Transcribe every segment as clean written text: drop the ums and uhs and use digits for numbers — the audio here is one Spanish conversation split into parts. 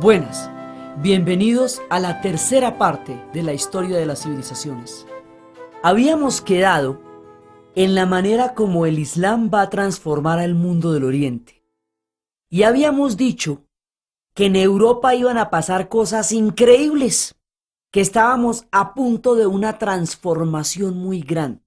Buenas, bienvenidos a la tercera parte de la historia de las civilizaciones. Habíamos quedado en la manera como el Islam va a transformar al mundo del Oriente. Y habíamos dicho que en Europa iban a pasar cosas increíbles, que estábamos a punto de una transformación muy grande.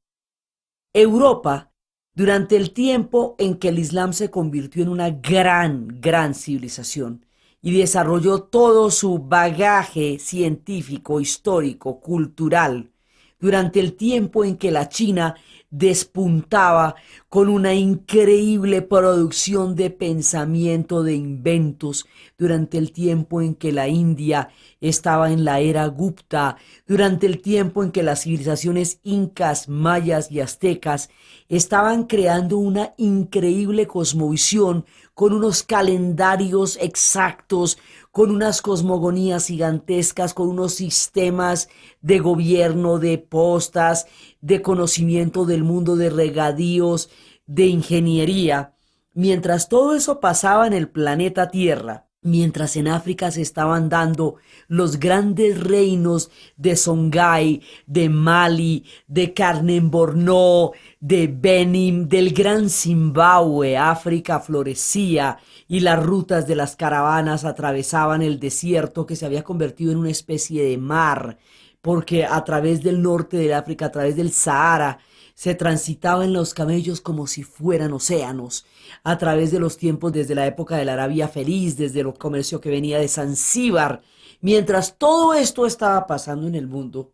Europa, durante el tiempo en que el Islam se convirtió en una gran civilización y desarrolló todo su bagaje científico, histórico, cultural, durante el tiempo en que la China despuntaba con una increíble producción de pensamiento, de inventos, durante el tiempo en que la India estaba en la era Gupta, durante el tiempo en que las civilizaciones incas, mayas y aztecas estaban creando una increíble cosmovisión con unos calendarios exactos, con unas cosmogonías gigantescas, con unos sistemas de gobierno, de postas, de conocimiento del mundo, de regadíos, de ingeniería. Mientras todo eso pasaba en el planeta Tierra, mientras en África se estaban dando los grandes reinos de Songhai, de Mali, de Carnen Borno, de Benin, del gran Zimbabue, África florecía y las rutas de las caravanas atravesaban el desierto que se había convertido en una especie de mar, porque a través del norte de África, a través del Sahara, se transitaba en los camellos como si fueran océanos, a través de los tiempos desde la época de la Arabia Feliz, desde el comercio que venía de Zanzíbar. Mientras todo esto estaba pasando en el mundo,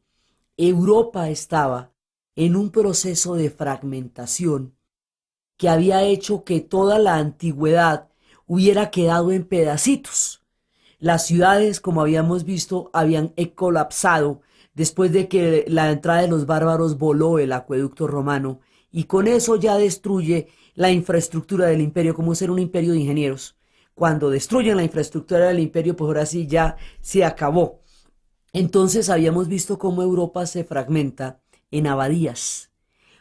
Europa estaba en un proceso de fragmentación que había hecho que toda la antigüedad hubiera quedado en pedacitos. Las ciudades, como habíamos visto, habían colapsado después de que la entrada de los bárbaros voló el acueducto romano, y con eso ya destruye la infraestructura del imperio, como ser un imperio de ingenieros. Cuando destruyen la infraestructura del imperio, pues ahora sí ya se acabó. Entonces habíamos visto cómo Europa se fragmenta en abadías,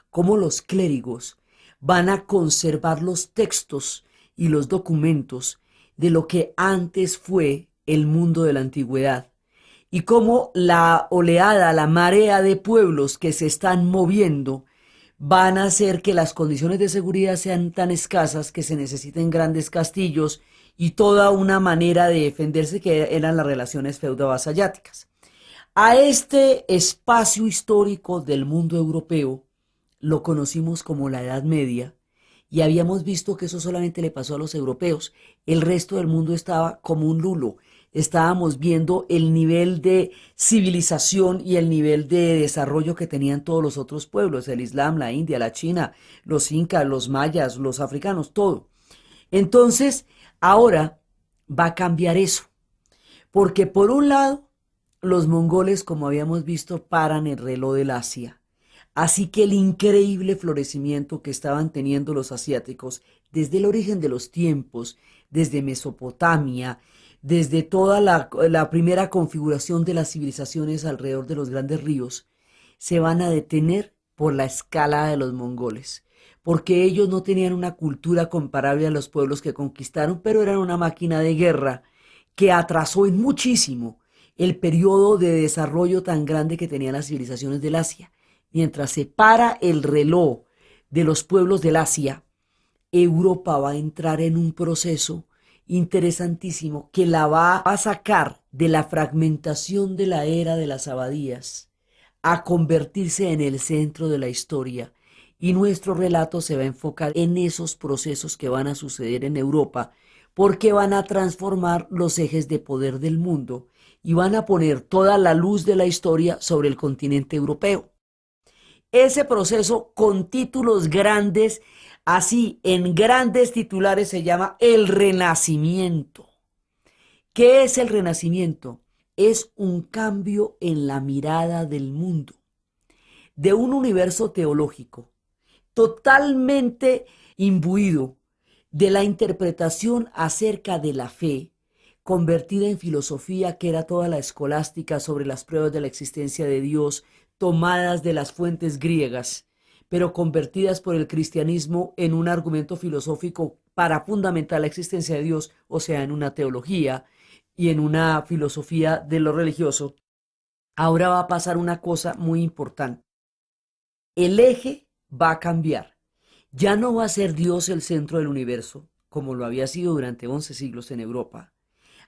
cómo los clérigos van a conservar los textos y los documentos de lo que antes fue el mundo de la antigüedad, y cómo la oleada, la marea de pueblos que se están moviendo van a hacer que las condiciones de seguridad sean tan escasas que se necesiten grandes castillos y toda una manera de defenderse que eran las relaciones feudo-vasalláticas. A este espacio histórico del mundo europeo lo conocimos como la Edad Media, y habíamos visto que eso solamente le pasó a los europeos. El resto del mundo estaba como un lulo. Estábamos viendo el nivel de civilización y el nivel de desarrollo que tenían todos los otros pueblos, el Islam, la India, la China, los incas, los mayas, los africanos, todo. Entonces, ahora va a cambiar eso, porque por un lado, los mongoles, como habíamos visto, paran el reloj del Asia. Así que el increíble florecimiento que estaban teniendo los asiáticos desde el origen de los tiempos, desde Mesopotamia, desde toda la primera configuración de las civilizaciones alrededor de los grandes ríos, se van a detener por la escala de los mongoles, porque ellos no tenían una cultura comparable a los pueblos que conquistaron, pero eran una máquina de guerra que atrasó en muchísimo el periodo de desarrollo tan grande que tenían las civilizaciones del Asia. Mientras se para el reloj de los pueblos del Asia, Europa va a entrar en un proceso interesantísimo que la va a sacar de la fragmentación de la era de las abadías a convertirse en el centro de la historia. Y nuestro relato se va a enfocar en esos procesos que van a suceder en Europa, porque van a transformar los ejes de poder del mundo y van a poner toda la luz de la historia sobre el continente europeo. Ese proceso con títulos grandes, así en grandes titulares, se llama el Renacimiento. ¿Qué es el Renacimiento? Es un cambio en la mirada del mundo, de un universo teológico totalmente imbuido de la interpretación acerca de la fe, convertida en filosofía, que era toda la escolástica sobre las pruebas de la existencia de Dios, tomadas de las fuentes griegas, pero convertidas por el cristianismo en un argumento filosófico para fundamentar la existencia de Dios, o sea, en una teología, y en una filosofía de lo religioso, ahora va a pasar una cosa muy importante. El eje va a cambiar. Ya no va a ser Dios el centro del universo, como lo había sido durante 11 siglos en Europa.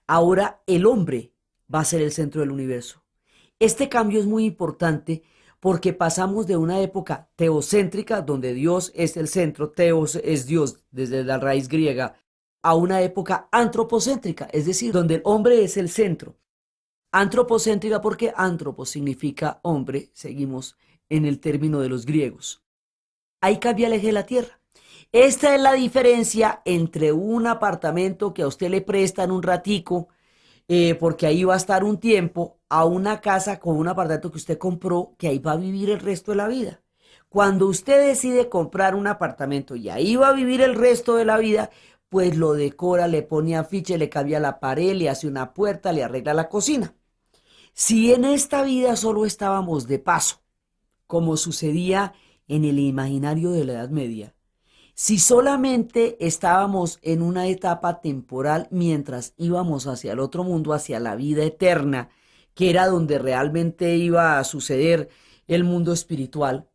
Ahora el hombre va a ser el centro del universo. Este cambio es muy importante porque pasamos de una época teocéntrica, donde Dios es el centro, teos es Dios desde la raíz griega, a una época antropocéntrica, es decir, donde el hombre es el centro. Antropocéntrica porque antropos significa hombre, seguimos en el término de los griegos. Ahí cambia el eje de la tierra. Esta es la diferencia entre un apartamento que a usted le prestan un ratico, porque ahí va a estar un tiempo, a una casa con un apartamento que usted compró, que ahí va a vivir el resto de la vida. Cuando usted decide comprar un apartamento y ahí va a vivir el resto de la vida, pues lo decora, le pone afiche, le cambia la pared, le hace una puerta, le arregla la cocina. Si en esta vida solo estábamos de paso, como sucedía en el imaginario de la Edad Media, si solamente estábamos en una etapa temporal mientras íbamos hacia el otro mundo, hacia la vida eterna, que era donde realmente iba a suceder el mundo espiritual,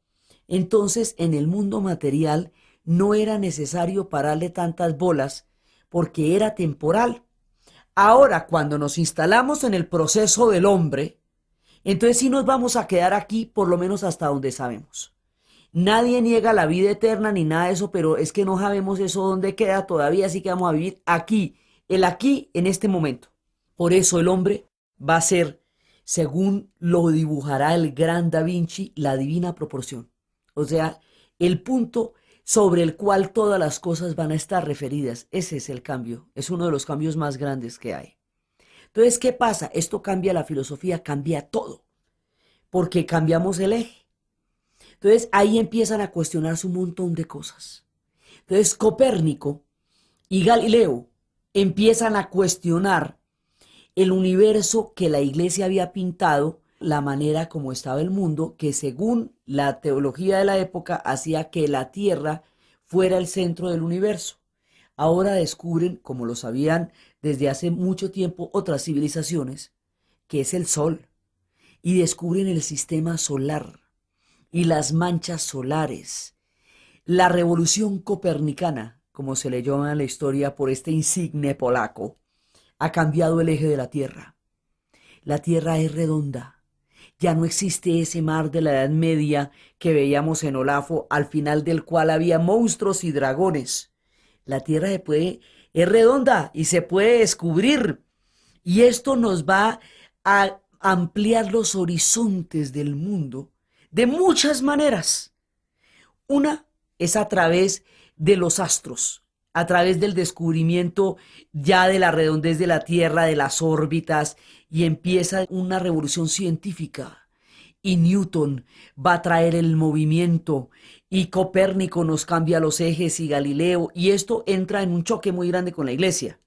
entonces en el mundo material no era necesario pararle tantas bolas porque era temporal. Ahora, cuando nos instalamos en el proceso del hombre, entonces sí nos vamos a quedar aquí por lo menos hasta donde sabemos. Nadie niega la vida eterna ni nada de eso, pero es que no sabemos eso dónde queda todavía, así que vamos a vivir aquí, el aquí en este momento. Por eso el hombre va a ser, según lo dibujará el gran Da Vinci, la divina proporción. O sea, el punto sobre el cual todas las cosas van a estar referidas. Ese es el cambio, es uno de los cambios más grandes que hay. Entonces, ¿qué pasa? Esto cambia la filosofía, cambia todo, porque cambiamos el eje. Entonces ahí empiezan a cuestionarse un montón de cosas. Entonces Copérnico y Galileo empiezan a cuestionar el universo que la iglesia había pintado, la manera como estaba el mundo, que según la teología de la época hacía que la Tierra fuera el centro del universo. Ahora descubren, como lo sabían desde hace mucho tiempo otras civilizaciones, que es el Sol, y descubren el sistema solar y las manchas solares. La revolución copernicana, como se le llama en la historia por este insigne polaco, ha cambiado el eje de la Tierra. La Tierra es redonda. Ya no existe ese mar de la Edad Media que veíamos en Olafo, al final del cual había monstruos y dragones. La Tierra es redonda y se puede descubrir. Y esto nos va a ampliar los horizontes del mundo de muchas maneras. Una es a través de los astros, a través del descubrimiento ya de la redondez de la Tierra, de las órbitas, y empieza una revolución científica. Y Newton va a traer el movimiento, y Copérnico nos cambia los ejes, y Galileo, y esto entra en un choque muy grande con la iglesia,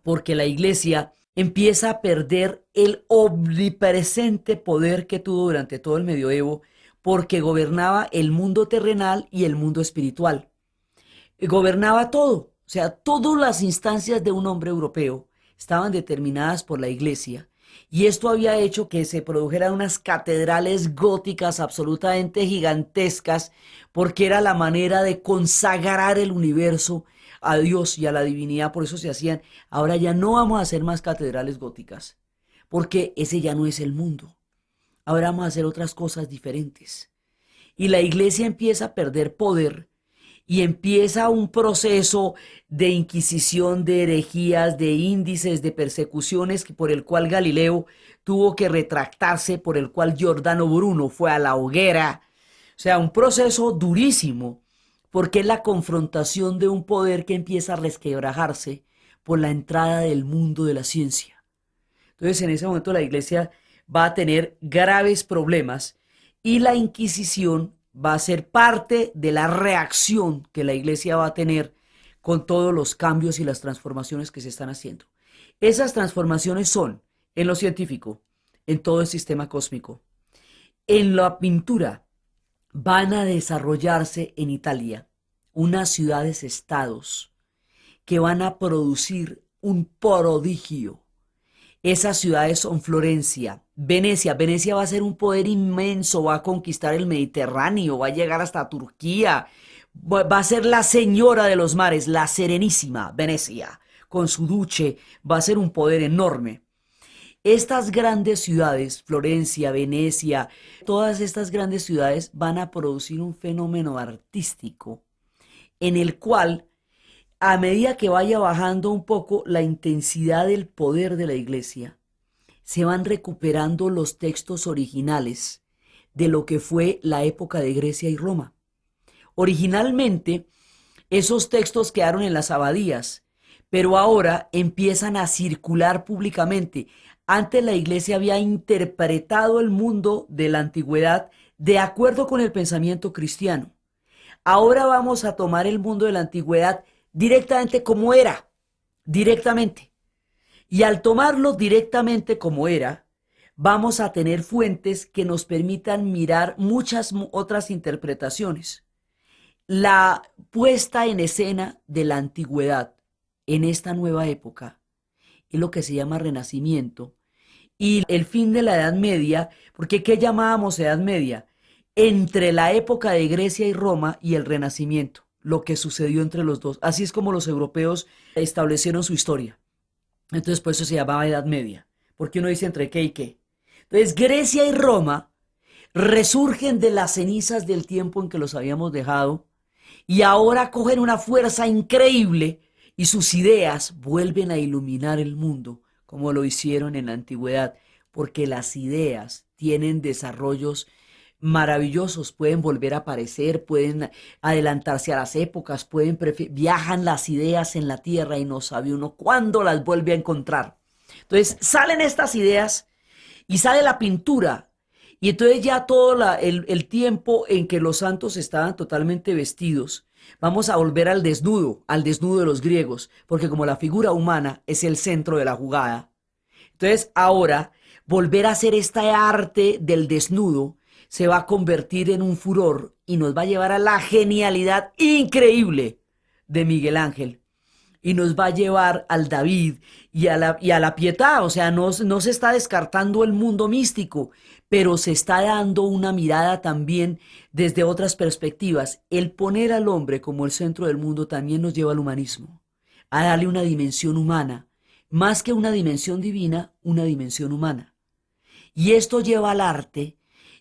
porque la iglesia empieza a perder el omnipresente poder que tuvo durante todo el medioevo, porque gobernaba el mundo terrenal y el mundo espiritual. Gobernaba todo, o sea, todas las instancias de un hombre europeo estaban determinadas por la iglesia. Y esto había hecho que se produjeran unas catedrales góticas absolutamente gigantescas, porque era la manera de consagrar el universo a Dios y a la divinidad. Por eso se hacían. Ahora ya no vamos a hacer más catedrales góticas, porque ese ya no es el mundo. Ahora vamos a hacer otras cosas diferentes. Y la iglesia empieza a perder poder y empieza un proceso de inquisición, de herejías, de índices, de persecuciones por el cual Galileo tuvo que retractarse, por el cual Giordano Bruno fue a la hoguera. O sea, un proceso durísimo, porque es la confrontación de un poder que empieza a resquebrajarse por la entrada del mundo de la ciencia. Entonces, en ese momento la iglesia va a tener graves problemas y la Inquisición va a ser parte de la reacción que la iglesia va a tener con todos los cambios y las transformaciones que se están haciendo. Esas transformaciones son en lo científico, en todo el sistema cósmico. En la pintura van a desarrollarse en Italia unas ciudades-estados que van a producir un prodigio Esas ciudades son Florencia, Venecia. Venecia va a ser un poder inmenso, va a conquistar el Mediterráneo, va a llegar hasta Turquía, va a ser la señora de los mares, la Serenísima Venecia. Con su duce va a ser un poder enorme. Estas grandes ciudades, Florencia, Venecia, todas estas grandes ciudades van a producir un fenómeno artístico en el cual, a medida que vaya bajando un poco la intensidad del poder de la iglesia, se van recuperando los textos originales de lo que fue la época de Grecia y Roma. Originalmente, esos textos quedaron en las abadías, pero ahora empiezan a circular públicamente. Antes la iglesia había interpretado el mundo de la antigüedad de acuerdo con el pensamiento cristiano. Ahora vamos a tomar el mundo de la antigüedad directamente como era, directamente. Y al tomarlo directamente como era, vamos a tener fuentes que nos permitan mirar muchas otras interpretaciones. La puesta en escena de la antigüedad en esta nueva época es lo que se llama Renacimiento y el fin de la Edad Media, porque ¿qué llamábamos Edad Media? Entre la época de Grecia y Roma y el Renacimiento, lo que sucedió entre los dos. Así es como los europeos establecieron su historia. Entonces por eso se llamaba Edad Media, porque uno dice entre qué y qué. Entonces Grecia y Roma resurgen de las cenizas del tiempo en que los habíamos dejado y ahora cogen una fuerza increíble y sus ideas vuelven a iluminar el mundo como lo hicieron en la antigüedad, porque las ideas tienen desarrollos maravillosos, pueden volver a aparecer, pueden adelantarse a las épocas, viajan las ideas en la tierra y no sabe uno cuándo las vuelve a encontrar. Entonces salen estas ideas y sale la pintura. Y entonces ya todo el tiempo en que los santos estaban totalmente vestidos, vamos a volver al desnudo de los griegos, porque como la figura humana es el centro de la jugada, entonces ahora volver a hacer este arte del desnudo se va a convertir en un furor y nos va a llevar a la genialidad increíble de Miguel Ángel. Y nos va a llevar al David y a la Pietà. O sea, no se está descartando el mundo místico, pero se está dando una mirada también desde otras perspectivas. El poner al hombre como el centro del mundo también nos lleva al humanismo, a darle una dimensión humana, más que una dimensión divina, una dimensión humana. Y esto lleva al arte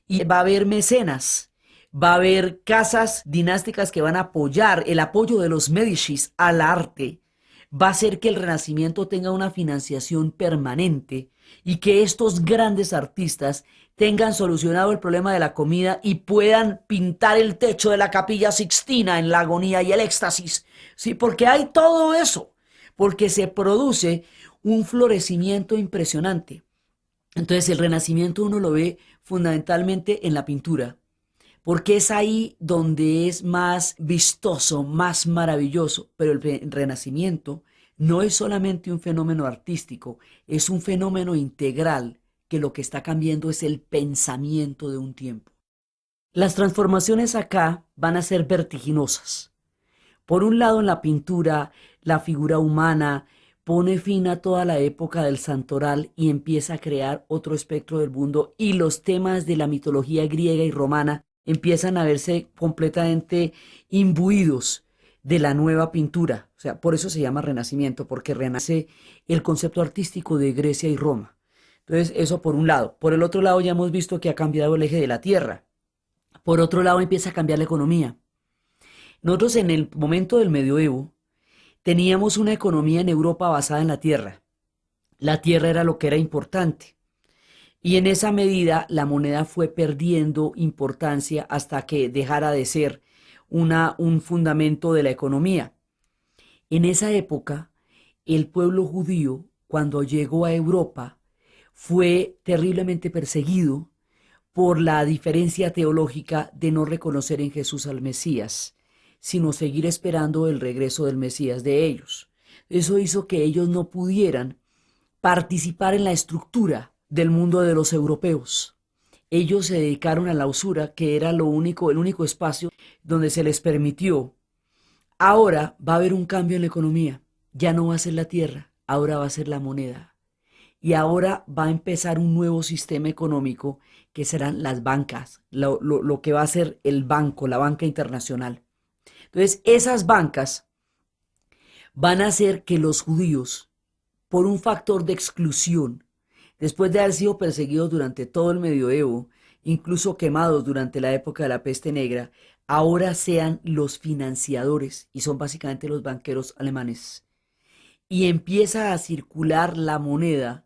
y va a haber mecenas. Va a haber casas dinásticas que van a apoyar, el apoyo de los Médicis al arte va a hacer que el Renacimiento tenga una financiación permanente y que estos grandes artistas tengan solucionado el problema de la comida y puedan pintar el techo de la Capilla Sixtina en la agonía y el éxtasis. Sí, porque hay todo eso, porque se produce un florecimiento impresionante. Entonces el Renacimiento uno lo ve fundamentalmente en la pintura, porque es ahí donde es más vistoso, más maravilloso. Pero el Renacimiento no es solamente un fenómeno artístico, es un fenómeno integral que lo que está cambiando es el pensamiento de un tiempo. Las transformaciones acá van a ser vertiginosas. Por un lado, en la pintura, la figura humana pone fin a toda la época del santoral y empieza a crear otro espectro del mundo, y los temas de la mitología griega y romana empiezan a verse completamente imbuidos de la nueva pintura. O sea, por eso se llama Renacimiento, porque renace el concepto artístico de Grecia y Roma. Entonces, eso por un lado. Por el otro lado, ya hemos visto que ha cambiado el eje de la Tierra. Por otro lado, empieza a cambiar la economía. Nosotros en el momento del medioevo teníamos una economía en Europa basada en la tierra. La tierra era lo que era importante. Y en esa medida la moneda fue perdiendo importancia hasta que dejara de ser un fundamento de la economía. En esa época, el pueblo judío, cuando llegó a Europa, fue terriblemente perseguido por la diferencia teológica de no reconocer en Jesús al Mesías, sino seguir esperando el regreso del Mesías de ellos. Eso hizo que ellos no pudieran participar en la estructura del mundo de los europeos. Ellos se dedicaron a la usura, que era el único espacio donde se les permitió. Ahora va a haber un cambio en la economía. Ya no va a ser la tierra, ahora va a ser la moneda. y ahora va a empezar un nuevo sistema económico que serán las bancas, lo que va a ser el banco, la banca internacional. Entonces, esas bancas van a hacer que los judíos, por un factor de exclusión, después de haber sido perseguidos durante todo el medioevo, incluso quemados durante la época de la peste negra, ahora sean los financiadores y son básicamente los banqueros alemanes. Y empieza a circular la moneda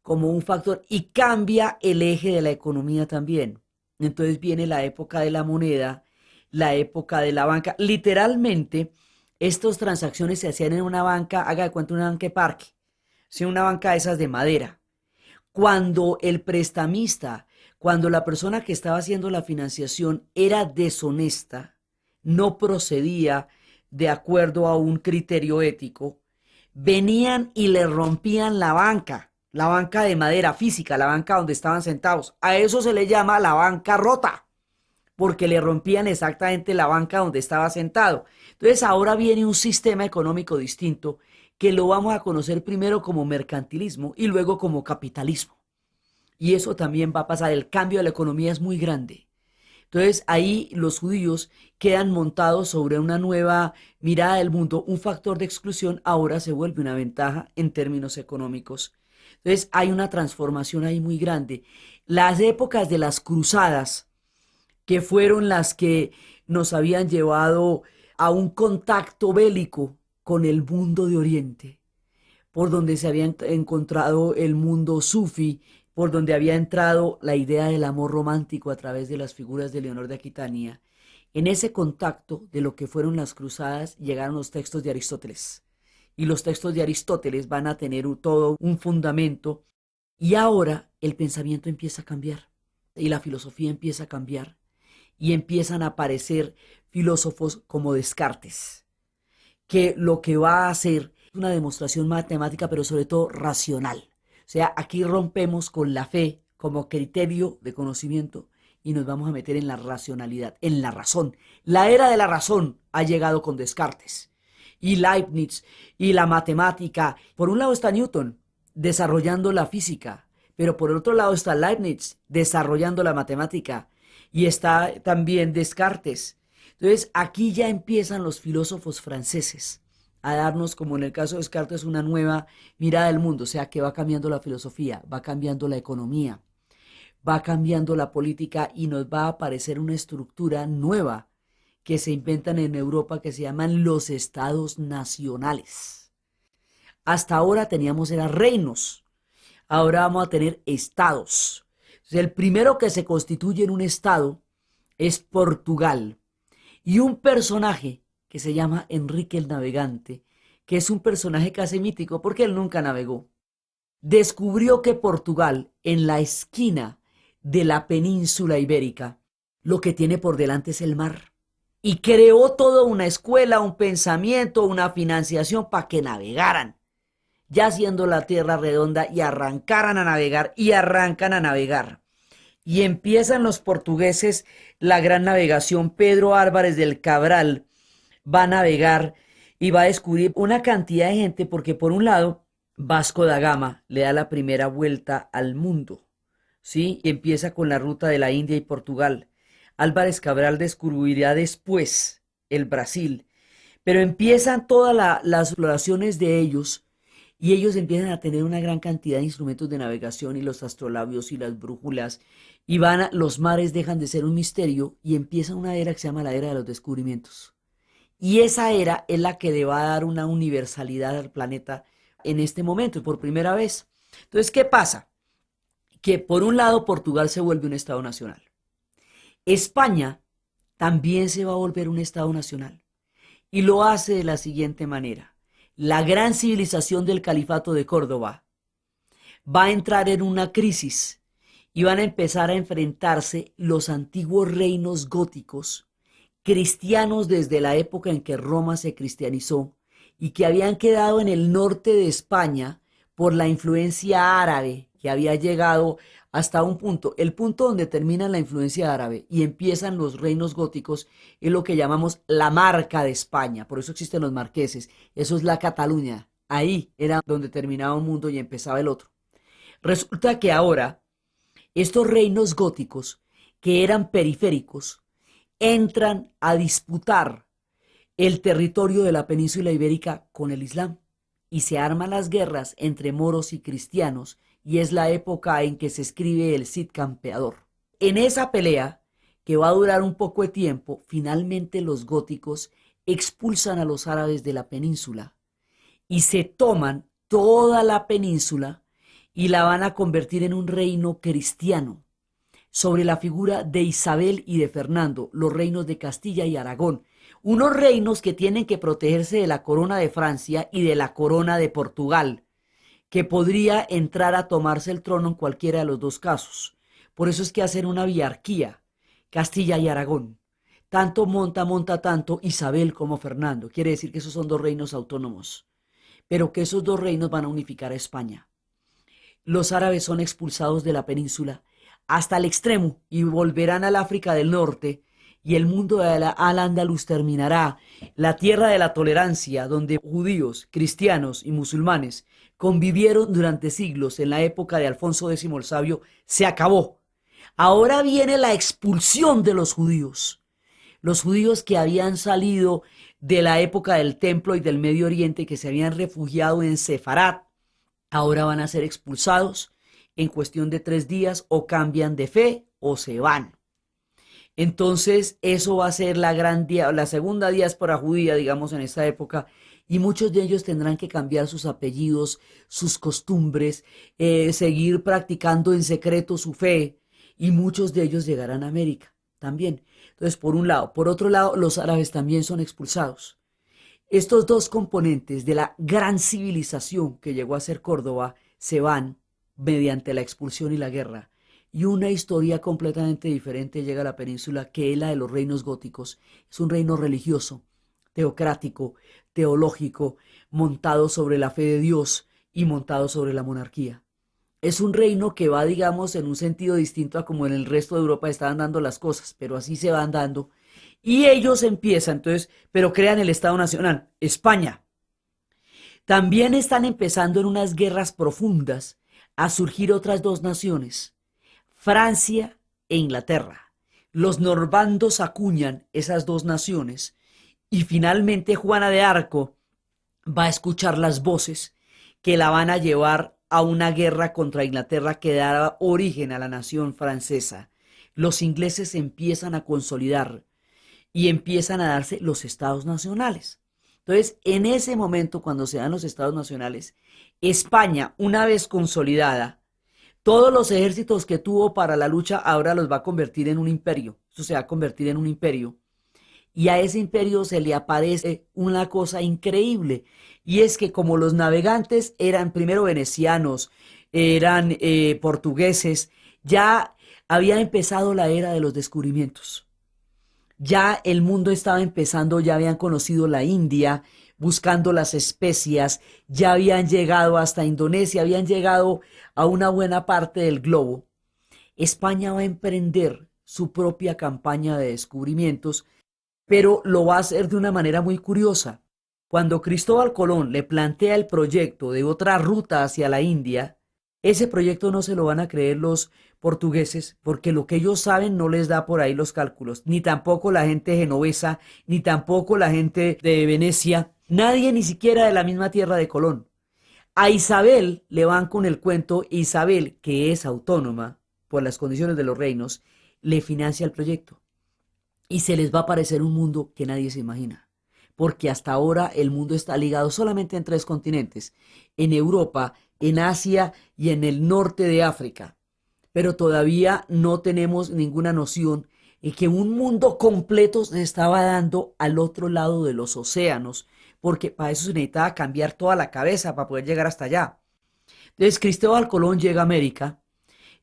como un factor y cambia el eje de la economía también. Entonces viene la época de la moneda, la época de la banca. Literalmente, estas transacciones se hacían en una banca, haga de cuenta una banca de parque, ¿sí? Una banca de esas de madera. Cuando el prestamista, cuando la persona que estaba haciendo la financiación era deshonesta, no procedía de acuerdo a un criterio ético, venían y le rompían la banca de madera física, la banca donde estaban sentados. A eso se le llama la banca rota, porque le rompían exactamente la banca donde estaba sentado. Entonces ahora viene un sistema económico distinto que lo vamos a conocer primero como mercantilismo y luego como capitalismo. Y eso también va a pasar, el cambio de la economía es muy grande. Entonces ahí los judíos quedan montados sobre una nueva mirada del mundo, un factor de exclusión ahora se vuelve una ventaja en términos económicos. Entonces hay una transformación ahí muy grande. Las épocas de las cruzadas, que fueron las que nos habían llevado a un contacto bélico con el mundo de Oriente, por donde se había encontrado el mundo sufi, por donde había entrado la idea del amor romántico a través de las figuras de Leonor de Aquitania. En ese contacto de lo que fueron las cruzadas llegaron los textos de Aristóteles. Y los textos de Aristóteles van a tener todo un fundamento. Y ahora el pensamiento empieza a cambiar. Y la filosofía empieza a cambiar. Y empiezan a aparecer filósofos como Descartes, que lo que va a hacer es una demostración matemática, pero sobre todo racional. O sea, aquí rompemos con la fe como criterio de conocimiento y nos vamos a meter en la racionalidad, en la razón. La era de la razón ha llegado con Descartes y Leibniz y la matemática. Por un lado está Newton desarrollando la física, pero por otro lado está Leibniz desarrollando la matemática y está también Descartes. Entonces aquí ya empiezan los filósofos franceses a darnos, como en el caso de Descartes, una nueva mirada del mundo, o sea que va cambiando la filosofía, va cambiando la economía, va cambiando la política y nos va a aparecer una estructura nueva que se inventan en Europa que se llaman los estados nacionales. Hasta ahora teníamos era reinos, ahora vamos a tener estados. Entonces, el primero que se constituye en un estado es Portugal y un personaje que se llama Enrique el Navegante, que es un personaje casi mítico porque él nunca navegó. Descubrió que Portugal, en la esquina de la península ibérica, lo que tiene por delante es el mar. Y creó toda una escuela, un pensamiento, una financiación para que navegaran, ya siendo la tierra redonda, y arrancaran a navegar, y arrancan a navegar. Y empiezan los portugueses la gran navegación. Pedro Álvarez del Cabral va a navegar y va a descubrir una cantidad de gente, porque por un lado Vasco da Gama le da la primera vuelta al mundo, ¿sí? Y empieza con la ruta de la India y Portugal. Álvarez Cabral descubrirá después el Brasil, pero empiezan todas las exploraciones de ellos y ellos empiezan a tener una gran cantidad de instrumentos de navegación y los astrolabios y las brújulas y los mares dejan de ser un misterio y empieza una era que se llama la era de los descubrimientos. Y esa era es la que le va a dar una universalidad al planeta en este momento, por primera vez. Entonces, ¿qué pasa? Que por un lado Portugal se vuelve un Estado nacional. España también se va a volver un Estado nacional. Y lo hace de la siguiente manera. La gran civilización del Califato de Córdoba va a entrar en una crisis y van a empezar a enfrentarse los antiguos reinos góticos cristianos desde la época en que Roma se cristianizó y que habían quedado en el norte de España por la influencia árabe que había llegado hasta un punto. El punto donde termina la influencia árabe y empiezan los reinos góticos es lo que llamamos la marca de España. Por eso existen los marqueses. Eso es la Cataluña. Ahí era donde terminaba un mundo y empezaba el otro. Resulta que ahora estos reinos góticos que eran periféricos entran a disputar el territorio de la península ibérica con el Islam y se arman las guerras entre moros y cristianos y es la época en que se escribe el Cid Campeador. En esa pelea, que va a durar un poco de tiempo, finalmente los góticos expulsan a los árabes de la península y se toman toda la península y la van a convertir en un reino cristiano sobre la figura de Isabel y de Fernando, los reinos de Castilla y Aragón, unos reinos que tienen que protegerse de la corona de Francia y de la corona de Portugal, que podría entrar a tomarse el trono en cualquiera de los dos casos. Por eso es que hacen una biarquía, Castilla y Aragón. Tanto monta tanto Isabel como Fernando. Quiere decir que esos son dos reinos autónomos, pero que esos dos reinos van a unificar a España. Los árabes son expulsados de la península hasta el extremo y volverán al África del Norte y el mundo de Al-Ándalus terminará. La tierra de la tolerancia, donde judíos, cristianos y musulmanes convivieron durante siglos en la época de Alfonso X el Sabio, se acabó. Ahora viene la expulsión de los judíos. Los judíos que habían salido de la época del Templo y del Medio Oriente, que se habían refugiado en Sefarat, ahora van a ser expulsados en cuestión de 3 días, o cambian de fe o se van. Entonces eso va a ser la segunda diáspora judía, digamos, en esta época, y muchos de ellos tendrán que cambiar sus apellidos, sus costumbres, seguir practicando en secreto su fe, y muchos de ellos llegarán a América también. Entonces, por un lado. Por otro lado, los árabes también son expulsados. Estos dos componentes de la gran civilización que llegó a ser Córdoba se van mediante la expulsión y la guerra. Y una historia completamente diferente llega a la península, que es la de los reinos góticos. Es un reino religioso, teocrático, teológico, montado sobre la fe de Dios y montado sobre la monarquía. Es un reino que va, digamos, en un sentido distinto a como en el resto de Europa estaban dando las cosas, pero así se van dando. Y ellos empiezan, entonces, pero crean el Estado Nacional, España. También están empezando en unas guerras profundas a surgir otras dos naciones, Francia e Inglaterra. Los normandos acuñan esas dos naciones y finalmente Juana de Arco va a escuchar las voces que la van a llevar a una guerra contra Inglaterra que dará origen a la nación francesa. Los ingleses empiezan a consolidar y empiezan a darse los estados nacionales. Entonces, en ese momento, cuando se dan los estados nacionales, España, una vez consolidada, todos los ejércitos que tuvo para la lucha ahora los va a convertir en un imperio. Eso se va a convertir en un imperio. Y a ese imperio se le aparece una cosa increíble. Y es que como los navegantes eran primero venecianos, eran portugueses, ya había empezado la era de los descubrimientos. Ya el mundo estaba empezando, ya habían conocido la India, buscando las especias, ya habían llegado hasta Indonesia, habían llegado a una buena parte del globo. España va a emprender su propia campaña de descubrimientos, pero lo va a hacer de una manera muy curiosa. Cuando Cristóbal Colón le plantea el proyecto de otra ruta hacia la India, ese proyecto no se lo van a creer los portugueses, porque lo que ellos saben no les da por ahí los cálculos, ni tampoco la gente genovesa, ni tampoco la gente de Venecia, nadie ni siquiera de la misma tierra de Colón. A Isabel le van con el cuento, Isabel, que es autónoma por las condiciones de los reinos, le financia el proyecto. Y se les va a aparecer un mundo que nadie se imagina, porque hasta ahora el mundo está ligado solamente en 3 continentes, en Europa, en Asia y en el norte de África. Pero todavía no tenemos ninguna noción de que un mundo completo se estaba dando al otro lado de los océanos, porque para eso se necesitaba cambiar toda la cabeza para poder llegar hasta allá. Entonces Cristóbal Colón llega a América,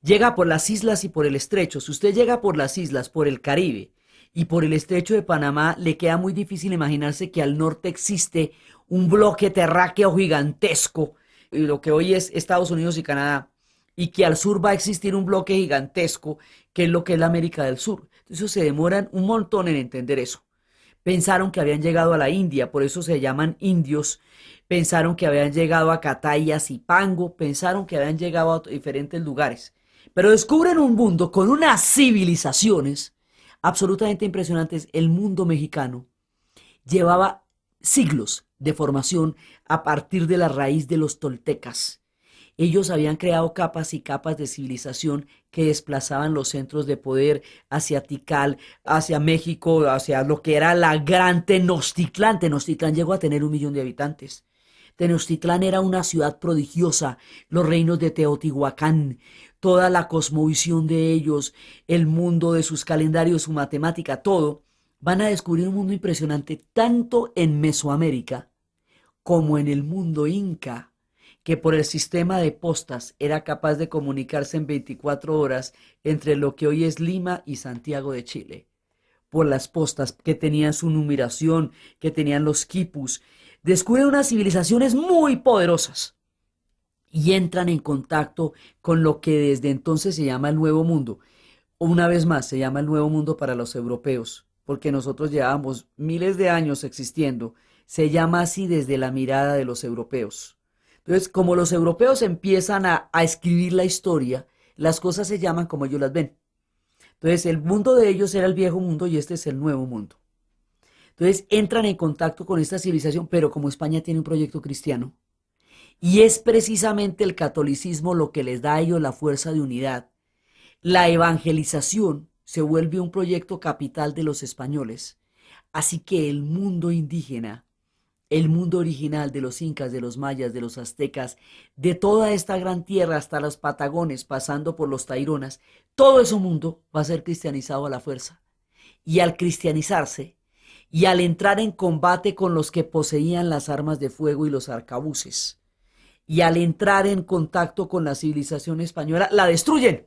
llega por las islas y por el estrecho. Si usted llega por las islas, por el Caribe y por el estrecho de Panamá, le queda muy difícil imaginarse que al norte existe un bloque terráqueo gigantesco, lo que hoy es Estados Unidos y Canadá, y que al sur va a existir un bloque gigantesco, que es lo que es la América del Sur. Entonces se demoran un montón en entender eso. Pensaron que habían llegado a la India, por eso se llaman indios. Pensaron que habían llegado a Catay, a Zipango, pensaron que habían llegado a diferentes lugares. Pero descubren un mundo con unas civilizaciones absolutamente impresionantes. El mundo mexicano llevaba siglos de formación a partir de la raíz de los toltecas. Ellos habían creado capas y capas de civilización que desplazaban los centros de poder hacia Tikal, hacia México, hacia lo que era la gran Tenochtitlán. Tenochtitlán llegó a tener 1 millón de habitantes. Tenochtitlán era una ciudad prodigiosa, los reinos de Teotihuacán, toda la cosmovisión de ellos, el mundo de sus calendarios, su matemática, todo. Van a descubrir un mundo impresionante tanto en Mesoamérica como en el mundo inca, que por el sistema de postas era capaz de comunicarse en 24 horas entre lo que hoy es Lima y Santiago de Chile. Por las postas que tenían su numeración, que tenían los quipus, descubren unas civilizaciones muy poderosas y entran en contacto con lo que desde entonces se llama el Nuevo Mundo. Una vez más, se llama el Nuevo Mundo para los europeos, porque nosotros llevamos miles de años existiendo. Se llama así desde la mirada de los europeos. Entonces, como los europeos empiezan a escribir la historia, las cosas se llaman como ellos las ven. Entonces, el mundo de ellos era el viejo mundo y este es el nuevo mundo. Entonces, entran en contacto con esta civilización, pero como España tiene un proyecto cristiano, y es precisamente el catolicismo lo que les da a ellos la fuerza de unidad, la evangelización se vuelve un proyecto capital de los españoles. Así que el mundo indígena, el mundo original de los incas, de los mayas, de los aztecas, de toda esta gran tierra hasta los Patagones, pasando por los Taironas, todo ese mundo va a ser cristianizado a la fuerza. Y al cristianizarse, y al entrar en combate con los que poseían las armas de fuego y los arcabuces, y al entrar en contacto con la civilización española, la destruyen.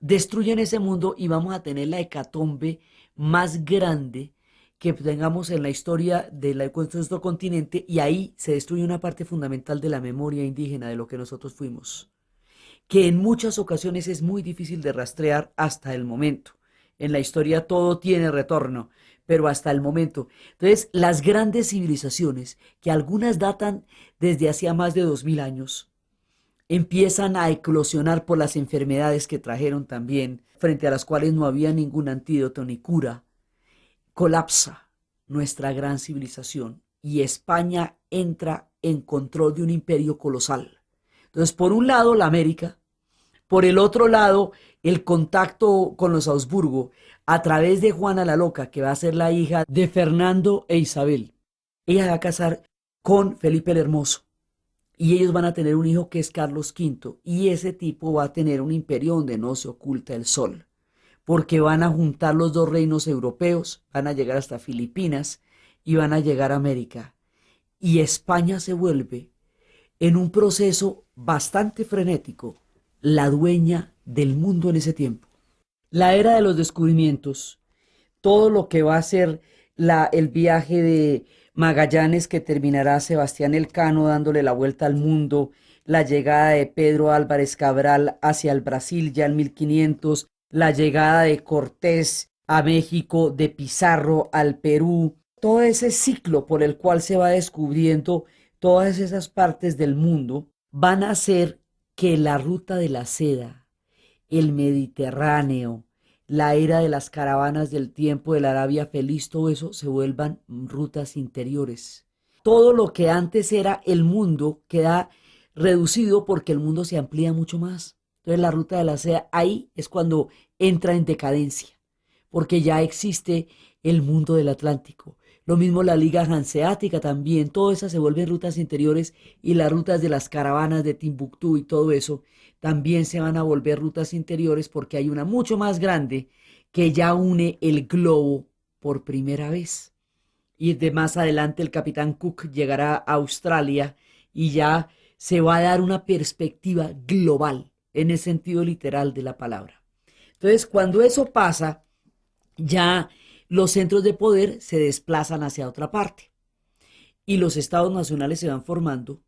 Destruyen ese mundo y vamos a tener la hecatombe más grande que tengamos en la historia de nuestro continente, y ahí se destruye una parte fundamental de la memoria indígena de lo que nosotros fuimos, que en muchas ocasiones es muy difícil de rastrear hasta el momento. En la historia todo tiene retorno, pero hasta el momento. Entonces, las grandes civilizaciones, que algunas datan desde hacía más de 2000 años, empiezan a eclosionar por las enfermedades que trajeron también, frente a las cuales no había ningún antídoto ni cura. Colapsa nuestra gran civilización y España entra en control de un imperio colosal. Entonces, por un lado, la América, por el otro lado, el contacto con los Habsburgo a través de Juana la Loca, que va a ser la hija de Fernando e Isabel. Ella va a casar con Felipe el Hermoso y ellos van a tener un hijo que es Carlos V, y ese tipo va a tener un imperio donde no se oculta el sol, porque van a juntar los dos reinos europeos, van a llegar hasta Filipinas y van a llegar a América. Y España se vuelve, en un proceso bastante frenético, la dueña del mundo en ese tiempo. La era de los descubrimientos, todo lo que va a ser el viaje de Magallanes, que terminará Sebastián Elcano dándole la vuelta al mundo, la llegada de Pedro Álvarez Cabral hacia el Brasil ya en 1500, la llegada de Cortés a México, de Pizarro al Perú, todo ese ciclo por el cual se va descubriendo todas esas partes del mundo, van a hacer que la ruta de la seda, el Mediterráneo, la era de las caravanas del tiempo de la Arabia Feliz, todo eso se vuelvan rutas interiores. Todo lo que antes era el mundo queda reducido porque el mundo se amplía mucho más. Entonces la ruta de la seda ahí es cuando entra en decadencia, porque ya existe el mundo del Atlántico. Lo mismo la Liga Hanseática también, todo eso se vuelven rutas interiores, y las rutas de las caravanas de Timbuktu y todo eso también se van a volver rutas interiores, porque hay una mucho más grande que ya une el globo por primera vez. Y de más adelante el capitán Cook llegará a Australia y ya se va a dar una perspectiva global en el sentido literal de la palabra. Entonces, cuando eso pasa, ya los centros de poder se desplazan hacia otra parte y los estados nacionales se van formando,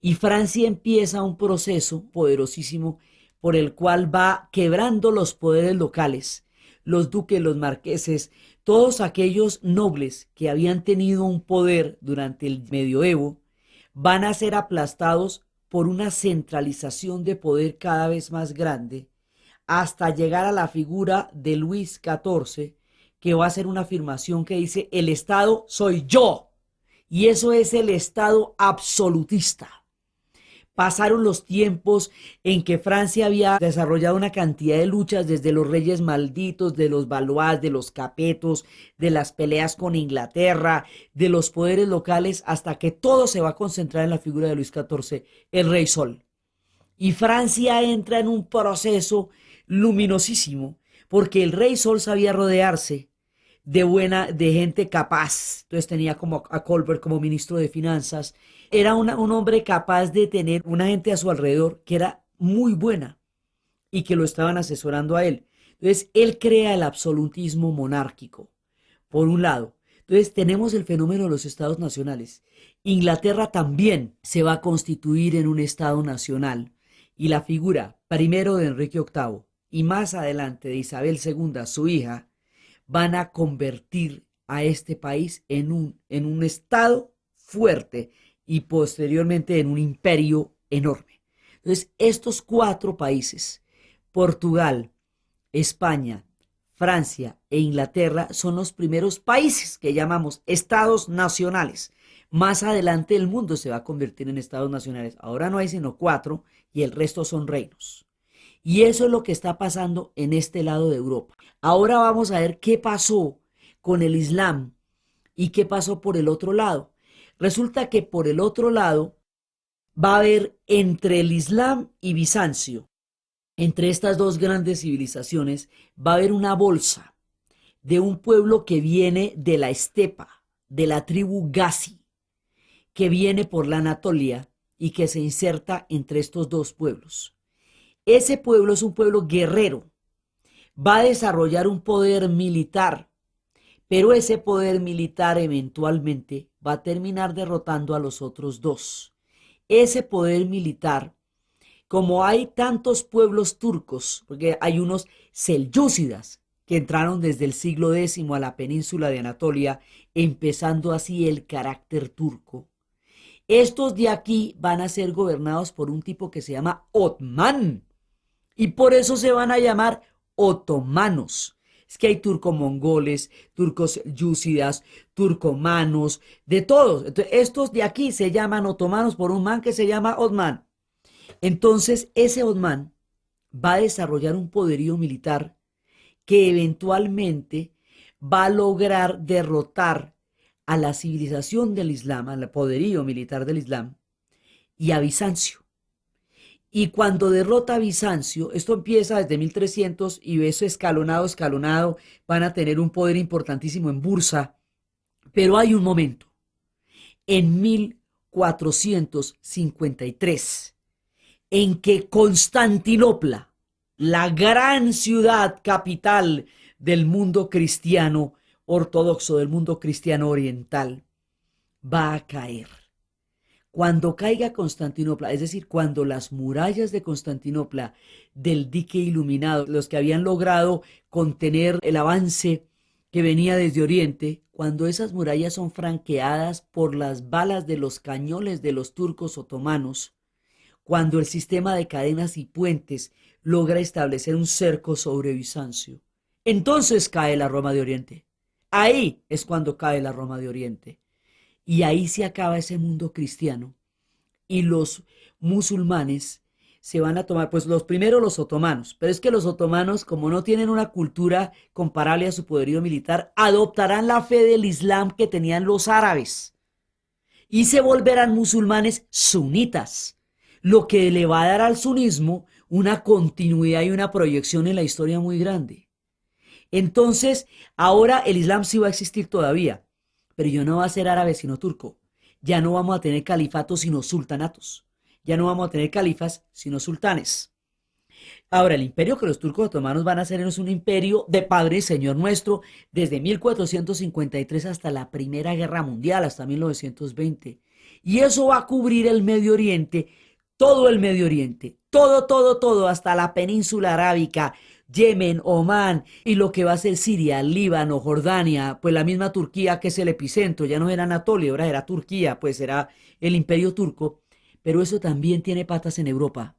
y Francia empieza un proceso poderosísimo por el cual va quebrando los poderes locales, los duques, los marqueses, todos aquellos nobles que habían tenido un poder durante el medioevo, van a ser aplastados por una centralización de poder cada vez más grande, hasta llegar a la figura de Luis XIV, que va a hacer una afirmación que dice: el Estado soy yo. Y eso es el Estado absolutista. Pasaron los tiempos en que Francia había desarrollado una cantidad de luchas, desde los reyes malditos, de los Valois, de los Capetos, de las peleas con Inglaterra, de los poderes locales, hasta que todo se va a concentrar en la figura de Luis XIV, el Rey Sol. Y Francia entra en un proceso luminosísimo, porque el Rey Sol sabía rodearse de gente capaz. Entonces tenía como a Colbert como ministro de Finanzas. Era un hombre capaz de tener una gente a su alrededor que era muy buena y que lo estaban asesorando a él. Entonces él crea el absolutismo monárquico, por un lado. Entonces tenemos el fenómeno de los estados nacionales. Inglaterra también se va a constituir en un estado nacional, y la figura primero de Enrique VIII y más adelante de Isabel II, su hija, van a convertir a este país en un estado fuerte y posteriormente en un imperio enorme. Entonces, estos 4 países, Portugal, España, Francia e Inglaterra, son los primeros países que llamamos estados nacionales. Más adelante el mundo se va a convertir en estados nacionales. Ahora no hay sino 4 y el resto son reinos. Y eso es lo que está pasando en este lado de Europa. Ahora vamos a ver qué pasó con el Islam y qué pasó por el otro lado. Resulta que por el otro lado va a haber, entre el Islam y Bizancio, entre estas dos grandes civilizaciones, va a haber una bolsa de un pueblo que viene de la estepa, de la tribu Gazi, que viene por la Anatolia y que se inserta entre estos dos pueblos. Ese pueblo es un pueblo guerrero, va a desarrollar un poder militar, pero ese poder militar eventualmente va a terminar derrotando a los otros dos. Ese poder militar, como hay tantos pueblos turcos, porque hay unos selyúcidas que entraron desde el siglo X a la península de Anatolia, empezando así el carácter turco. Estos de aquí van a ser gobernados por un tipo que se llama Otmán, y por eso se van a llamar otomanos. Es que hay turcomongoles, turcos yúcidas, turcomanos, de todos. Entonces, estos de aquí se llaman otomanos por un man que se llama Otmán. Entonces, ese Otmán va a desarrollar un poderío militar que eventualmente va a lograr derrotar a la civilización del Islam, al poderío militar del Islam, y a Bizancio. Y cuando derrota a Bizancio, esto empieza desde 1300 y eso escalonado, van a tener un poder importantísimo en Bursa, pero hay un momento, en 1453, en que Constantinopla, la gran ciudad capital del mundo cristiano ortodoxo, del mundo cristiano oriental, va a caer. Cuando caiga Constantinopla, es decir, cuando las murallas de Constantinopla del dique iluminado, los que habían logrado contener el avance que venía desde Oriente, cuando esas murallas son franqueadas por las balas de los cañones de los turcos otomanos, cuando el sistema de cadenas y puentes logra establecer un cerco sobre Bizancio, entonces cae la Roma de Oriente. Ahí es cuando cae la Roma de Oriente. Y ahí se acaba ese mundo cristiano y los musulmanes se van a tomar, pues los primeros los otomanos, pero es que los otomanos, como no tienen una cultura comparable a su poderío militar, adoptarán la fe del Islam que tenían los árabes y se volverán musulmanes sunitas, lo que le va a dar al sunismo una continuidad y una proyección en la historia muy grande. Entonces, ahora el Islam sí va a existir todavía, pero ya no va a ser árabe sino turco. Ya no vamos a tener califatos sino sultanatos. Ya no vamos a tener califas sino sultanes. Ahora, el imperio que los turcos otomanos van a hacer es un imperio de Padre y Señor nuestro desde 1453 hasta la Primera Guerra Mundial, hasta 1920. Y eso va a cubrir el Medio Oriente, todo el Medio Oriente, todo, hasta la península arábica, Yemen, Omán y lo que va a ser Siria, Líbano, Jordania, pues la misma Turquía que es el epicentro, ya no era Anatolia, ahora era Turquía, pues era el imperio turco, pero eso también tiene patas en Europa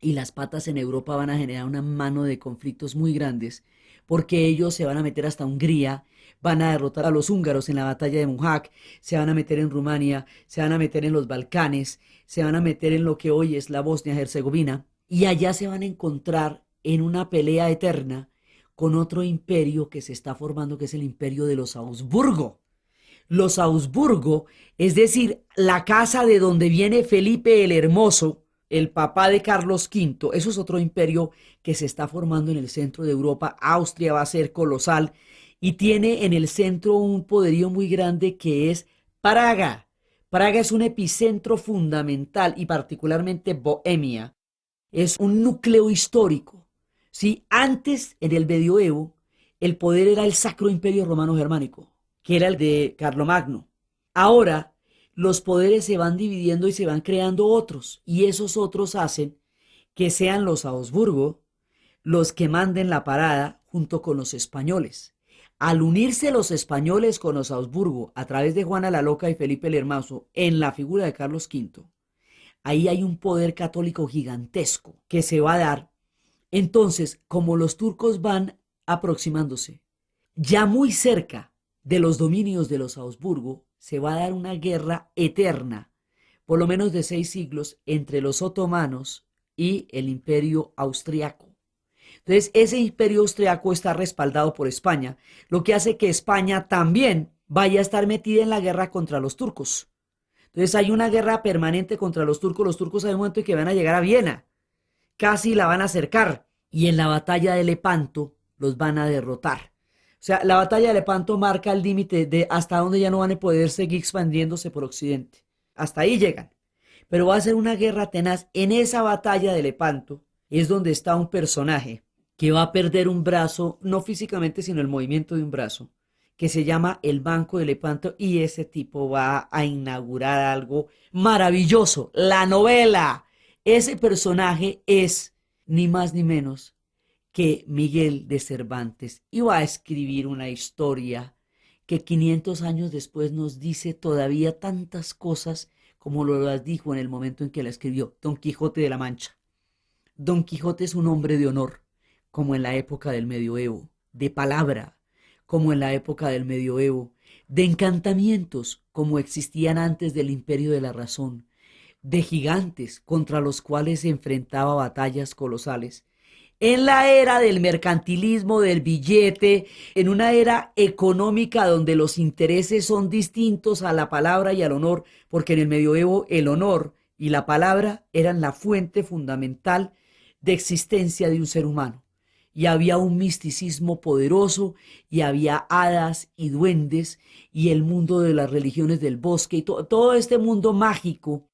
y las patas en Europa van a generar una mano de conflictos muy grandes porque ellos se van a meter hasta Hungría, van a derrotar a los húngaros en la batalla de Mohac, se van a meter en Rumania, se van a meter en los Balcanes, se van a meter en lo que hoy es la Bosnia-Herzegovina y allá se van a encontrar en una pelea eterna con otro imperio que se está formando, que es el imperio de los Augsburgo. Los Augsburgo, es decir, la casa de donde viene Felipe el Hermoso, el papá de Carlos V, eso es otro imperio que se está formando en el centro de Europa. Austria va a ser colosal y tiene en el centro un poderío muy grande que es Praga. Praga es un epicentro fundamental y particularmente Bohemia. Es un núcleo histórico. ¿Sí? Antes, en el medioevo, el poder era el Sacro Imperio Romano Germánico, que era el de Carlomagno. Ahora, los poderes se van dividiendo y se van creando otros, y esos otros hacen que sean los Habsburgo los que manden la parada junto con los españoles. Al unirse los españoles con los Habsburgo a través de Juana la Loca y Felipe el Hermoso en la figura de Carlos V, ahí hay un poder católico gigantesco que se va a dar. Entonces, como los turcos van aproximándose, ya muy cerca de los dominios de los Habsburgo, se va a dar una guerra eterna, por lo menos de 6 siglos, entre los otomanos y el imperio austriaco. Entonces, ese imperio austriaco está respaldado por España, lo que hace que España también vaya a estar metida en la guerra contra los turcos. Entonces, hay una guerra permanente contra los turcos. Los turcos hay un momento en que van a llegar a Viena, casi la van a acercar, y en la batalla de Lepanto los van a derrotar. O sea, la batalla de Lepanto marca el límite de hasta dónde ya no van a poder seguir expandiéndose por Occidente. Hasta ahí llegan. Pero va a ser una guerra tenaz. En esa batalla de Lepanto es donde está un personaje que va a perder un brazo, no físicamente, sino el movimiento de un brazo, que se llama el Banco de Lepanto, y ese tipo va a inaugurar algo maravilloso, la novela. Ese personaje es ni más ni menos que Miguel de Cervantes, y va a escribir una historia que 500 años después nos dice todavía tantas cosas como lo las dijo en el momento en que la escribió, Don Quijote de la Mancha. Don Quijote es un hombre de honor, como en la época del medioevo, de palabra, como en la época del medioevo, de encantamientos, como existían antes del imperio de la razón, de gigantes contra los cuales se enfrentaba batallas colosales. En la era del mercantilismo, del billete, en una era económica donde los intereses son distintos a la palabra y al honor, porque en el medioevo el honor y la palabra eran la fuente fundamental de existencia de un ser humano. Y había un misticismo poderoso, y había hadas y duendes, y el mundo de las religiones del bosque, y todo este mundo mágico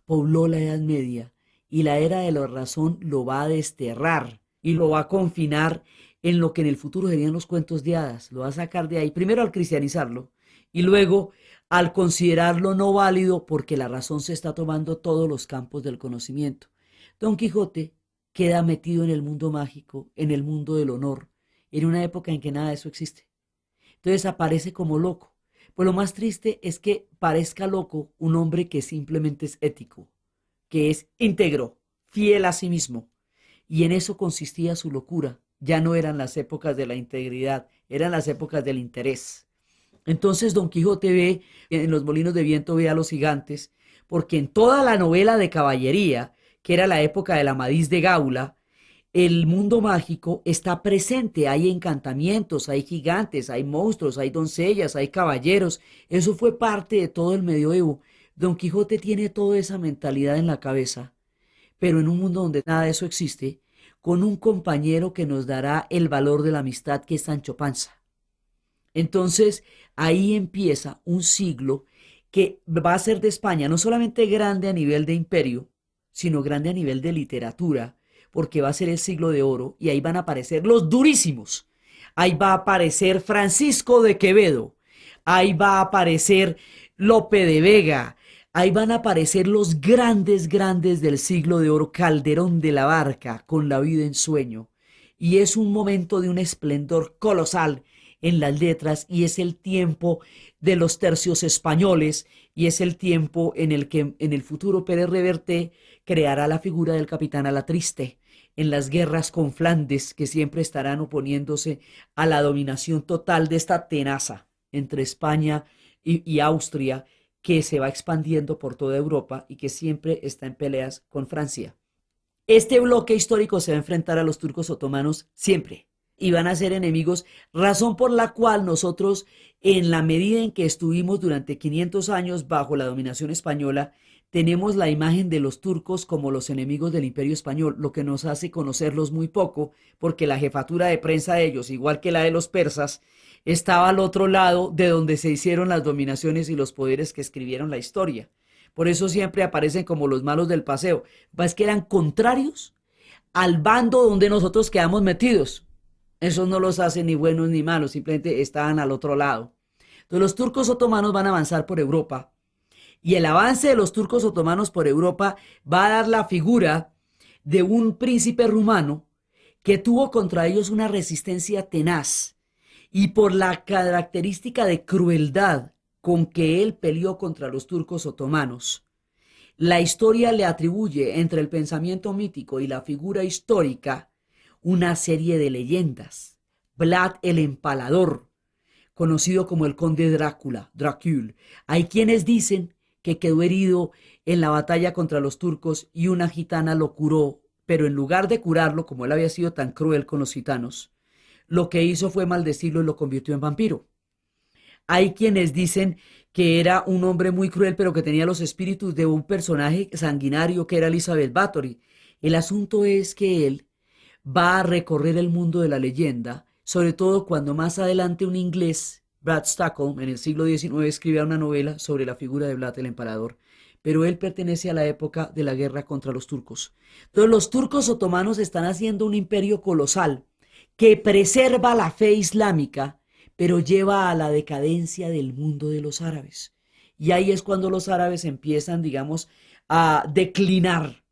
pobló la Edad Media, y la era de la razón lo va a desterrar y lo va a confinar en lo que en el futuro serían los cuentos de hadas. Lo va a sacar de ahí, primero al cristianizarlo, y luego al considerarlo no válido porque la razón se está tomando todos los campos del conocimiento. Don Quijote queda metido en el mundo mágico, en el mundo del honor, en una época en que nada de eso existe. Entonces aparece como loco. Pues lo más triste es que parezca loco un hombre que simplemente es ético, que es íntegro, fiel a sí mismo. Y en eso consistía su locura. Ya no eran las épocas de la integridad, eran las épocas del interés. Entonces Don Quijote ve, en los molinos de viento ve a los gigantes, porque en toda la novela de caballería, que era la época del Amadís de Gaula, el mundo mágico está presente. Hay encantamientos, hay gigantes, hay monstruos, hay doncellas, hay caballeros. Eso fue parte de todo el medioevo. Don Quijote tiene toda esa mentalidad en la cabeza, pero en un mundo donde nada de eso existe, con un compañero que nos dará el valor de la amistad, que es Sancho Panza. Entonces, ahí empieza un siglo que va a ser de España no solamente grande a nivel de imperio, sino grande a nivel de literatura, porque va a ser el siglo de oro, y ahí van a aparecer los durísimos. Ahí va a aparecer Francisco de Quevedo, ahí va a aparecer Lope de Vega, ahí van a aparecer los grandes, grandes del siglo de oro, Calderón de la Barca, con La vida en sueño. y es un momento de un esplendor colosal en las letras, y es el tiempo de los tercios españoles, y es el tiempo en el que en el futuro Pérez Reverte creará la figura del capitán Alatriste en las guerras con Flandes, que siempre estarán oponiéndose a la dominación total de esta tenaza entre España y Austria, que se va expandiendo por toda Europa y que siempre está en peleas con Francia. Este bloque histórico se va a enfrentar a los turcos otomanos siempre y van a ser enemigos, razón por la cual nosotros, en la medida en que estuvimos durante 500 años bajo la dominación española, tenemos la imagen de los turcos como los enemigos del Imperio Español, lo que nos hace conocerlos muy poco, porque la jefatura de prensa de ellos, igual que la de los persas, estaba al otro lado de donde se hicieron las dominaciones y los poderes que escribieron la historia. Por eso siempre aparecen como los malos del paseo. Es que eran contrarios al bando donde nosotros quedamos metidos. Eso no los hace ni buenos ni malos, simplemente estaban al otro lado. Entonces los turcos otomanos van a avanzar por Europa, y el avance de los turcos otomanos por Europa va a dar la figura de un príncipe rumano que tuvo contra ellos una resistencia tenaz, y por la característica de crueldad con que él peleó contra los turcos otomanos, la historia le atribuye, entre el pensamiento mítico y la figura histórica, una serie de leyendas. Vlad el Empalador, conocido como el conde Drácula, Dracul. Hay quienes dicen que quedó herido en la batalla contra los turcos y una gitana lo curó, pero en lugar de curarlo, como él había sido tan cruel con los gitanos, lo que hizo fue maldecirlo y lo convirtió en vampiro. Hay quienes dicen que era un hombre muy cruel, pero que tenía los espíritus de un personaje sanguinario que era Elizabeth Bathory. El asunto es que él va a recorrer el mundo de la leyenda, sobre todo cuando más adelante un inglés, Brad Stockholm, en el siglo XIX escribía una novela sobre la figura de Vlad el Empalador, pero él pertenece a la época de la guerra contra los turcos. Entonces los turcos otomanos están haciendo un imperio colosal que preserva la fe islámica, pero lleva a la decadencia del mundo de los árabes. Y ahí es cuando los árabes empiezan, digamos, a declinar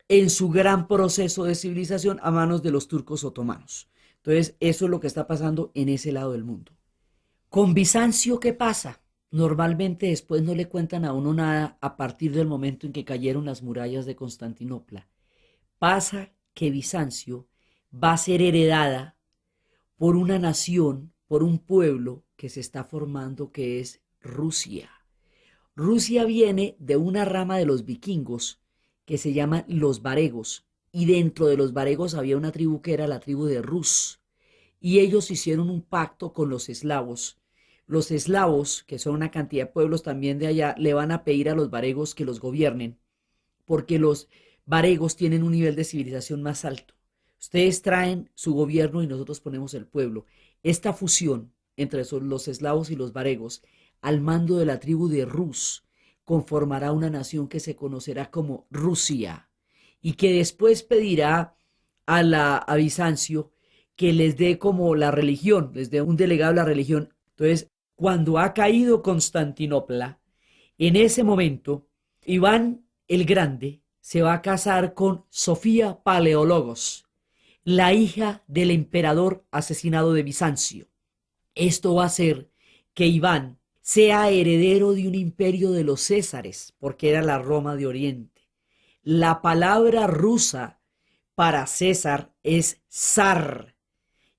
en su gran proceso de civilización a manos de los turcos otomanos. Entonces, eso es lo que está pasando en ese lado del mundo. Con Bizancio, ¿qué pasa? Normalmente después no le cuentan a uno nada a partir del momento en que cayeron las murallas de Constantinopla. Pasa que Bizancio va a ser heredada por una nación, por un pueblo que se está formando, que es Rusia. Rusia viene de una rama de los vikingos que se llaman los varegos, y dentro de los varegos había una tribu que era la tribu de Rus, y ellos hicieron un pacto con los eslavos. Los eslavos, que son una cantidad de pueblos también de allá, le van a pedir a los varegos que los gobiernen, porque los varegos tienen un nivel de civilización más alto. Ustedes traen su gobierno y nosotros ponemos el pueblo. Esta fusión entre los eslavos y los varegos, al mando de la tribu de Rus, conformará una nación que se conocerá como Rusia, y que después pedirá a Bizancio que les dé como la religión, les dé un delegado de la religión. Entonces, cuando ha caído Constantinopla, en ese momento, Iván el Grande se va a casar con Sofía Paleólogos, la hija del emperador asesinado de Bizancio. Esto va a hacer que Iván sea heredero de un imperio de los Césares, porque era la Roma de Oriente. La palabra rusa para César es zar.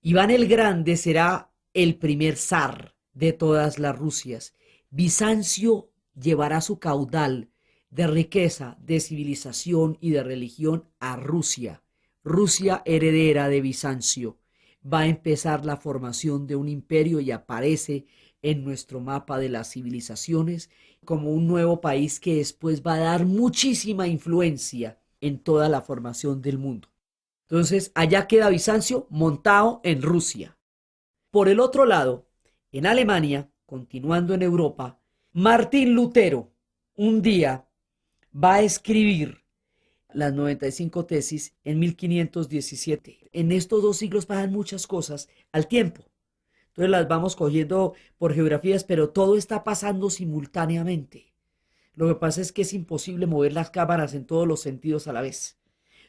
Iván el Grande será el primer zar de todas las Rusias. Bizancio llevará su caudal de riqueza, de civilización y de religión a Rusia. Rusia, heredera de Bizancio, va a empezar la formación de un imperio y aparece en nuestro mapa de las civilizaciones como un nuevo país que después va a dar muchísima influencia en toda la formación del mundo. Entonces, allá queda Bizancio montado en Rusia. Por el otro lado, en Alemania, continuando en Europa, Martín Lutero un día va a escribir las 95 tesis en 1517. En estos dos siglos pasan muchas cosas al tiempo. Entonces las vamos cogiendo por geografías, pero todo está pasando simultáneamente. Lo que pasa es que es imposible mover las cámaras en todos los sentidos a la vez.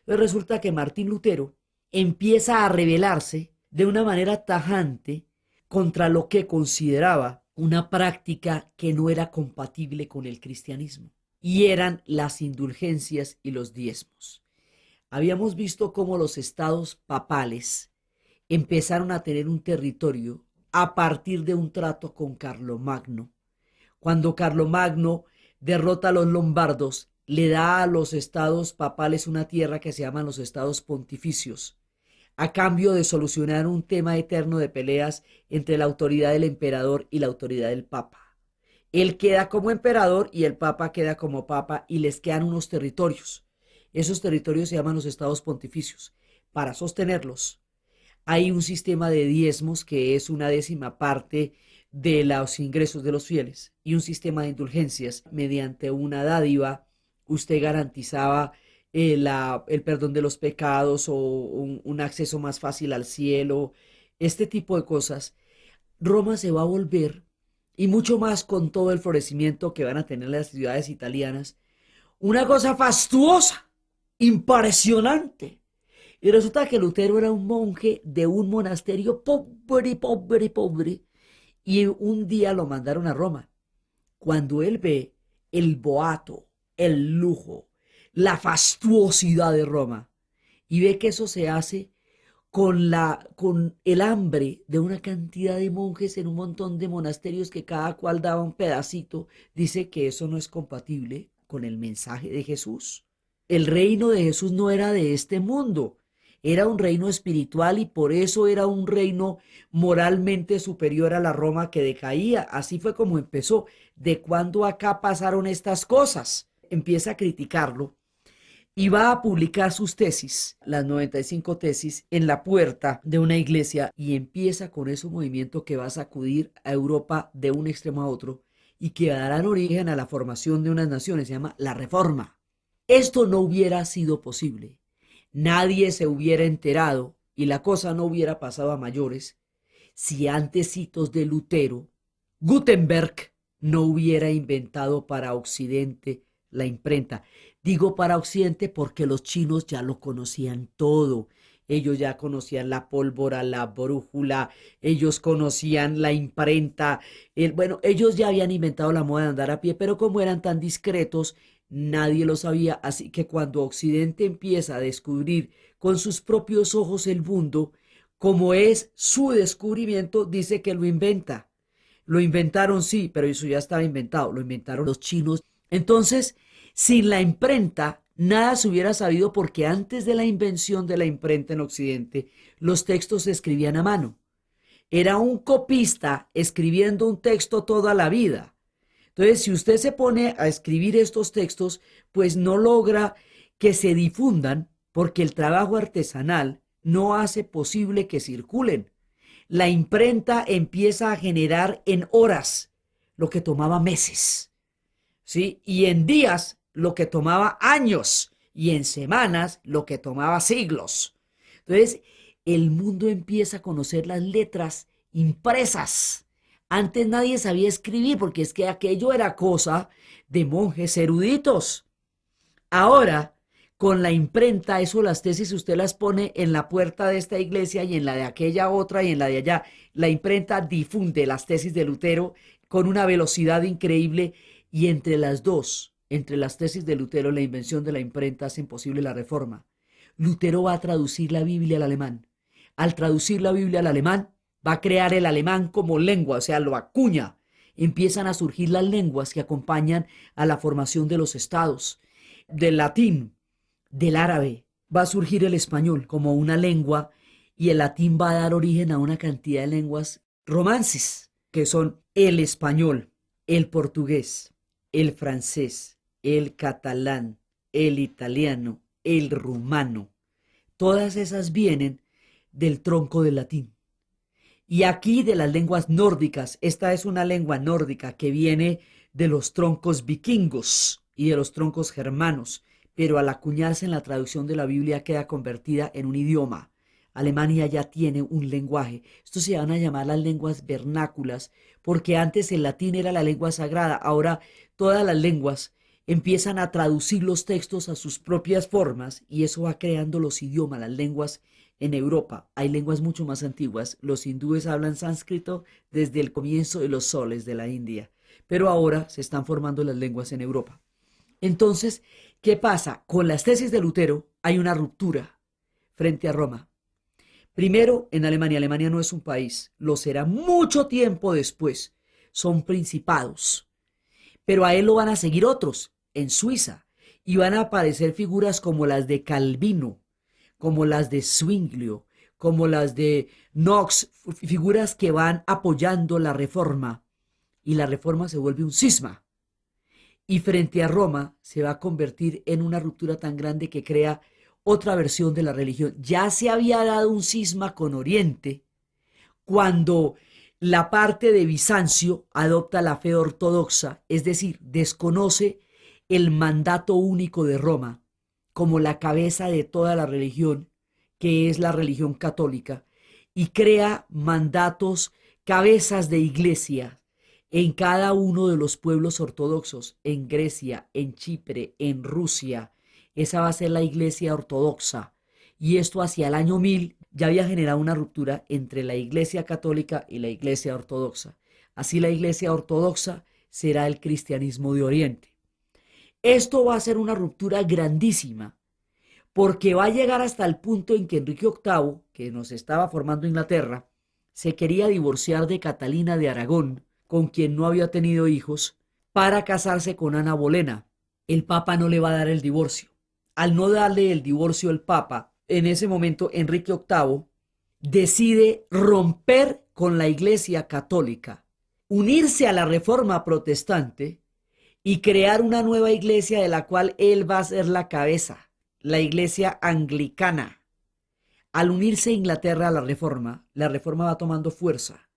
Entonces resulta que Martín Lutero empieza a rebelarse de una manera tajante contra lo que consideraba una práctica que no era compatible con el cristianismo, y eran las indulgencias y los diezmos. Habíamos visto cómo los estados papales empezaron a tener un territorio a partir de un trato con Carlomagno. Cuando Carlomagno derrota a los lombardos, le da a los estados papales una tierra que se llaman los estados pontificios, a cambio de solucionar un tema eterno de peleas entre la autoridad del emperador y la autoridad del papa. Él queda como emperador y el papa queda como papa, y les quedan unos territorios. Esos territorios se llaman los estados pontificios. Para sostenerlos hay un sistema de diezmos que es una décima parte de los ingresos de los fieles, y un sistema de indulgencias. Mediante una dádiva usted garantizaba el perdón de los pecados o un acceso más fácil al cielo, este tipo de cosas. Roma se va a volver, y mucho más con todo el florecimiento que van a tener las ciudades italianas, una cosa fastuosa, impresionante. Y resulta que Lutero era un monje de un monasterio pobre, pobre, pobre, y un día lo mandaron a Roma. Cuando él ve el boato, el lujo, la fastuosidad de Roma, y ve que eso se hace con el hambre de una cantidad de monjes en un montón de monasterios que cada cual daba un pedacito, dice que eso no es compatible con el mensaje de Jesús. El reino de Jesús no era de este mundo, era un reino espiritual, y por eso era un reino moralmente superior a la Roma que decaía. Así fue como empezó. ¿De cuándo acá pasaron estas cosas? Empieza a criticarlo y va a publicar sus tesis, las 95 tesis, en la puerta de una iglesia, y empieza con ese movimiento que va a sacudir a Europa de un extremo a otro y que darán origen a la formación de unas naciones. Se llama la Reforma. Esto no hubiera sido posible, nadie se hubiera enterado y la cosa no hubiera pasado a mayores si antecitos de Lutero, Gutenberg no hubiera inventado para Occidente la imprenta. Digo para Occidente porque los chinos ya lo conocían todo. Ellos ya conocían la pólvora, la brújula, ellos conocían la imprenta. Bueno, ellos ya habían inventado la moda de andar a pie, pero como eran tan discretos, nadie lo sabía. Así que cuando Occidente empieza a descubrir con sus propios ojos el mundo, como es su descubrimiento, dice que lo inventa. Lo inventaron, sí, pero eso ya estaba inventado. Lo inventaron los chinos. Entonces, sin la imprenta, nada se hubiera sabido, porque antes de la invención de la imprenta en Occidente, los textos se escribían a mano. Era un copista escribiendo un texto toda la vida. Entonces, si usted se pone a escribir estos textos, pues no logra que se difundan, porque el trabajo artesanal no hace posible que circulen. La imprenta empieza a generar en horas lo que tomaba meses, ¿sí? Y en días lo que tomaba años, y en semanas lo que tomaba siglos. Entonces, el mundo empieza a conocer las letras impresas. Antes nadie sabía escribir, porque es que aquello era cosa de monjes eruditos. Ahora, con la imprenta, eso, las tesis usted las pone en la puerta de esta iglesia y en la de aquella otra y en la de allá. La imprenta difunde las tesis de Lutero con una velocidad increíble, y entre las dos, entre las tesis de Lutero y la invención de la imprenta, hacen posible la Reforma. Lutero va a traducir la Biblia al alemán. Al traducir la Biblia al alemán, va a crear el alemán como lengua, o sea, lo acuña. Empiezan a surgir las lenguas que acompañan a la formación de los estados. Del latín, del árabe, va a surgir el español como una lengua, y el latín va a dar origen a una cantidad de lenguas romances, que son el español, el portugués, el francés, el catalán, el italiano, el rumano. Todas esas vienen del tronco del latín. Y aquí de las lenguas nórdicas, esta es una lengua nórdica que viene de los troncos vikingos y de los troncos germanos, pero al acuñarse en la traducción de la Biblia queda convertida en un idioma. Alemania ya tiene un lenguaje. Estos se van a llamar las lenguas vernáculas, porque antes el latín era la lengua sagrada. Ahora todas las lenguas empiezan a traducir los textos a sus propias formas, y eso va creando los idiomas, las lenguas En Europa hay lenguas mucho más antiguas. Los hindúes hablan sánscrito desde el comienzo de los soles de la India, pero ahora se están formando las lenguas en Europa. Entonces, ¿qué pasa? Con las tesis de Lutero hay una ruptura frente a Roma. Primero, en Alemania. Alemania no es un país, lo será mucho tiempo después. Son principados. Pero a él lo van a seguir otros en Suiza y van a aparecer figuras como las de Calvino, como las de Zwinglio, como las de Knox, figuras que van apoyando la reforma y la reforma se vuelve un cisma. Y frente a Roma se va a convertir en una ruptura tan grande que crea otra versión de la religión. Ya se había dado un cisma con Oriente cuando la parte de Bizancio adopta la fe ortodoxa, es decir, desconoce el mandato único de Roma como la cabeza de toda la religión, que es la religión católica, y crea mandatos, cabezas de iglesia en cada uno de los pueblos ortodoxos, en Grecia, en Chipre, en Rusia. Esa va a ser la iglesia ortodoxa. Y esto hacia el año 1000 ya había generado una ruptura entre la iglesia católica y la iglesia ortodoxa. Así la iglesia ortodoxa será el cristianismo de Oriente. Esto va a ser una ruptura grandísima, porque va a llegar hasta el punto en que Enrique VIII, que nos estaba formando Inglaterra, se quería divorciar de Catalina de Aragón, con quien no había tenido hijos, para casarse con Ana Bolena. El Papa no le va a dar el divorcio. Al no darle el divorcio el Papa, en ese momento Enrique VIII decide romper con la Iglesia Católica, unirse a la Reforma Protestante y crear una nueva iglesia de la cual él va a ser la cabeza, la Iglesia Anglicana. Al unirse Inglaterra a la Reforma va tomando fuerza.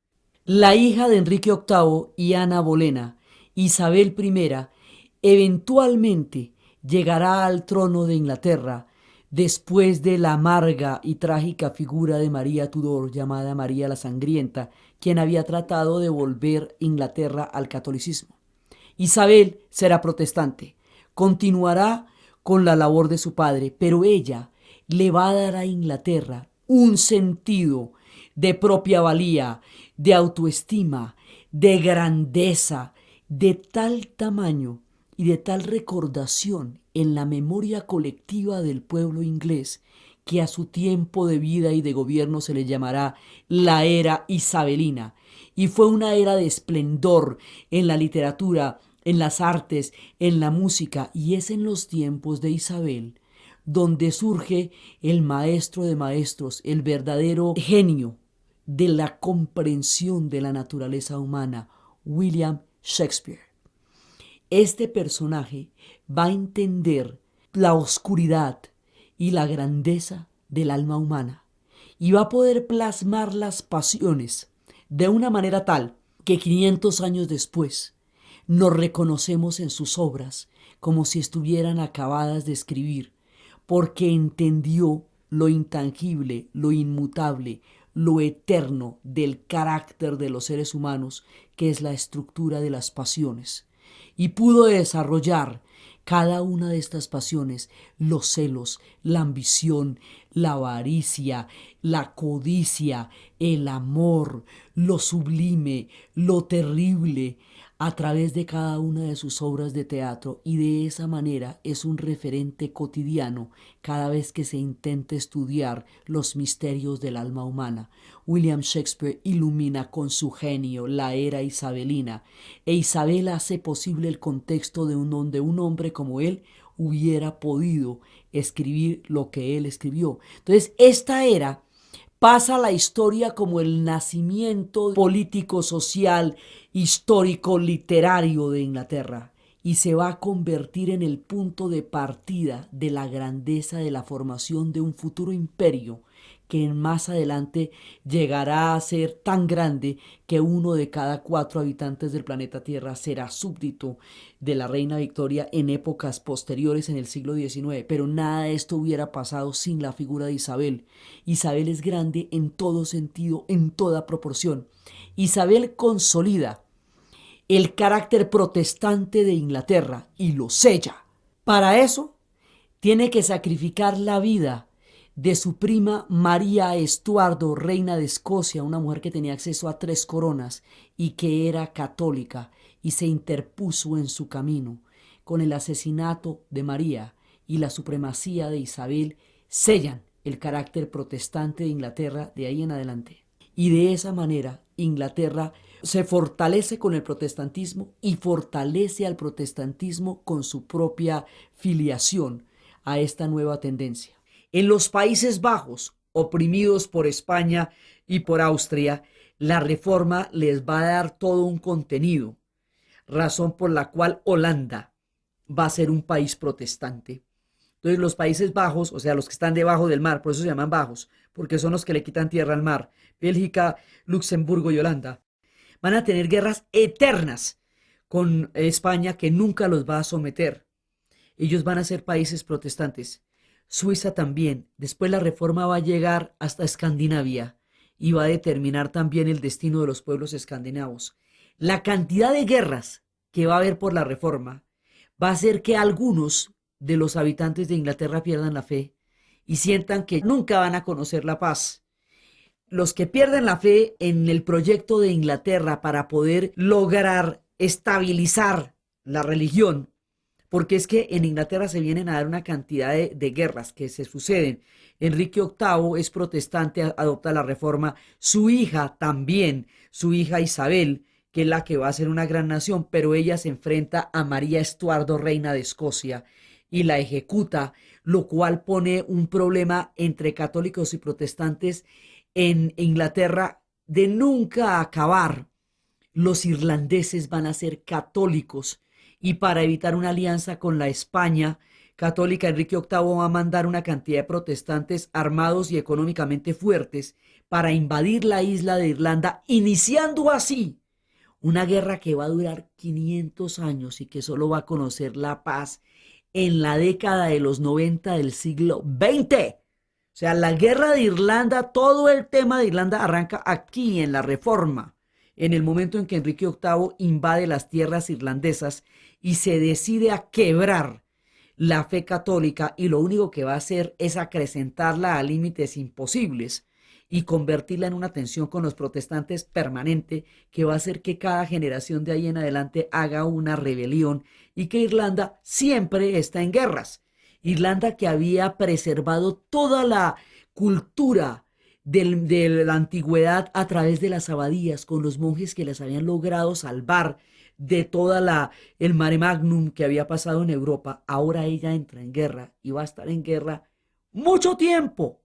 La hija de Enrique VIII y Ana Bolena, Isabel I, eventualmente llegará al trono de Inglaterra después de la amarga y trágica figura de María Tudor, llamada María la Sangrienta, quien había tratado de volver Inglaterra al catolicismo. Isabel será protestante, continuará con la labor de su padre, pero ella le va a dar a Inglaterra un sentido de propia valía, de autoestima, de grandeza, de tal tamaño y de tal recordación en la memoria colectiva del pueblo inglés, que a su tiempo de vida y de gobierno se le llamará la era isabelina. Y fue una era de esplendor en la literatura, en las artes, en la música, y es en los tiempos de Isabel donde surge el maestro de maestros, el verdadero genio de la comprensión de la naturaleza humana, William Shakespeare. Este personaje va a entender la oscuridad y la grandeza del alma humana y va a poder plasmar las pasiones de una manera tal que 500 años después nos reconocemos en sus obras como si estuvieran acabadas de escribir, porque entendió lo intangible, lo inmutable, lo eterno del carácter de los seres humanos, que es la estructura de las pasiones, y pudo desarrollar cada una de estas pasiones: los celos, la ambición, la avaricia, la codicia, el amor, lo sublime, lo terrible, a través de cada una de sus obras de teatro, y de esa manera es un referente cotidiano cada vez que se intenta estudiar los misterios del alma humana. William Shakespeare ilumina con su genio la era isabelina, e Isabel hace posible el contexto de donde un hombre como él hubiera podido escribir lo que él escribió. Entonces, esta era pasa a la historia como el nacimiento político, social, histórico, literario de Inglaterra, y se va a convertir en el punto de partida de la grandeza de la formación de un futuro imperio que más adelante llegará a ser tan grande que 1 de cada 4 habitantes del planeta Tierra será súbdito de la reina Victoria en épocas posteriores en el siglo XIX. Pero nada de esto hubiera pasado sin la figura de Isabel. Isabel es grande en todo sentido, en toda proporción. Isabel consolida el carácter protestante de Inglaterra y lo sella. Para eso tiene que sacrificar la vida de su prima María Estuardo, reina de Escocia, una mujer que tenía acceso a 3 coronas y que era católica, y se interpuso en su camino. Con el asesinato de María y la supremacía de Isabel, sellan el carácter protestante de Inglaterra de ahí en adelante. Y de esa manera Inglaterra se fortalece con el protestantismo y fortalece al protestantismo con su propia filiación a esta nueva tendencia. En los Países Bajos, oprimidos por España y por Austria, la reforma les va a dar todo un contenido, razón por la cual Holanda va a ser un país protestante. Entonces los Países Bajos, o sea, los que están debajo del mar, por eso se llaman bajos, porque son los que le quitan tierra al mar, Bélgica, Luxemburgo y Holanda, van a tener guerras eternas con España que nunca los va a someter. Ellos van a ser países protestantes. Suiza también. Después la reforma va a llegar hasta Escandinavia y va a determinar también el destino de los pueblos escandinavos. La cantidad de guerras que va a haber por la reforma va a hacer que algunos de los habitantes de Inglaterra pierdan la fe y sientan que nunca van a conocer la paz. Los que pierden la fe en el proyecto de Inglaterra para poder lograr estabilizar la religión, porque es que en Inglaterra se vienen a dar una cantidad de guerras que se suceden. Enrique VIII es protestante, adopta la reforma, su hija también, su hija Isabel, que es la que va a ser una gran nación, pero ella se enfrenta a María Estuardo, reina de Escocia, y la ejecuta, lo cual pone un problema entre católicos y protestantes en Inglaterra de nunca acabar. Los irlandeses van a ser católicos y para evitar una alianza con la España católica, Enrique VIII va a mandar una cantidad de protestantes armados y económicamente fuertes para invadir la isla de Irlanda, iniciando así una guerra que va a durar 500 años y que solo va a conocer la paz en la década de los 90 del siglo XX. O sea, la guerra de Irlanda, todo el tema de Irlanda arranca aquí en la Reforma, en el momento en que Enrique VIII invade las tierras irlandesas y se decide a quebrar la fe católica, y lo único que va a hacer es acrecentarla a límites imposibles y convertirla en una tensión con los protestantes permanente, que va a hacer que cada generación de ahí en adelante haga una rebelión y que Irlanda siempre está en guerras. Irlanda, que había preservado toda la cultura de la antigüedad a través de las abadías, con los monjes que les habían logrado salvar de toda el mare magnum que había pasado en Europa, ahora ella entra en guerra y va a estar en guerra mucho tiempo,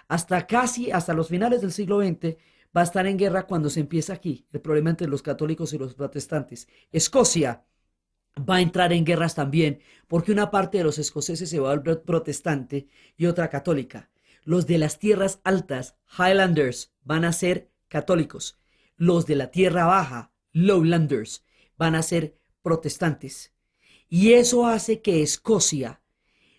hasta los finales del siglo XX, va a estar en guerra cuando se empieza aquí el problema entre los católicos y los protestantes. Escocia va a entrar en guerras también, porque una parte de los escoceses se va a volver protestante y otra católica. Los de las tierras altas, Highlanders, van a ser católicos. Los de la tierra baja, Lowlanders, van a ser protestantes. Y eso hace que Escocia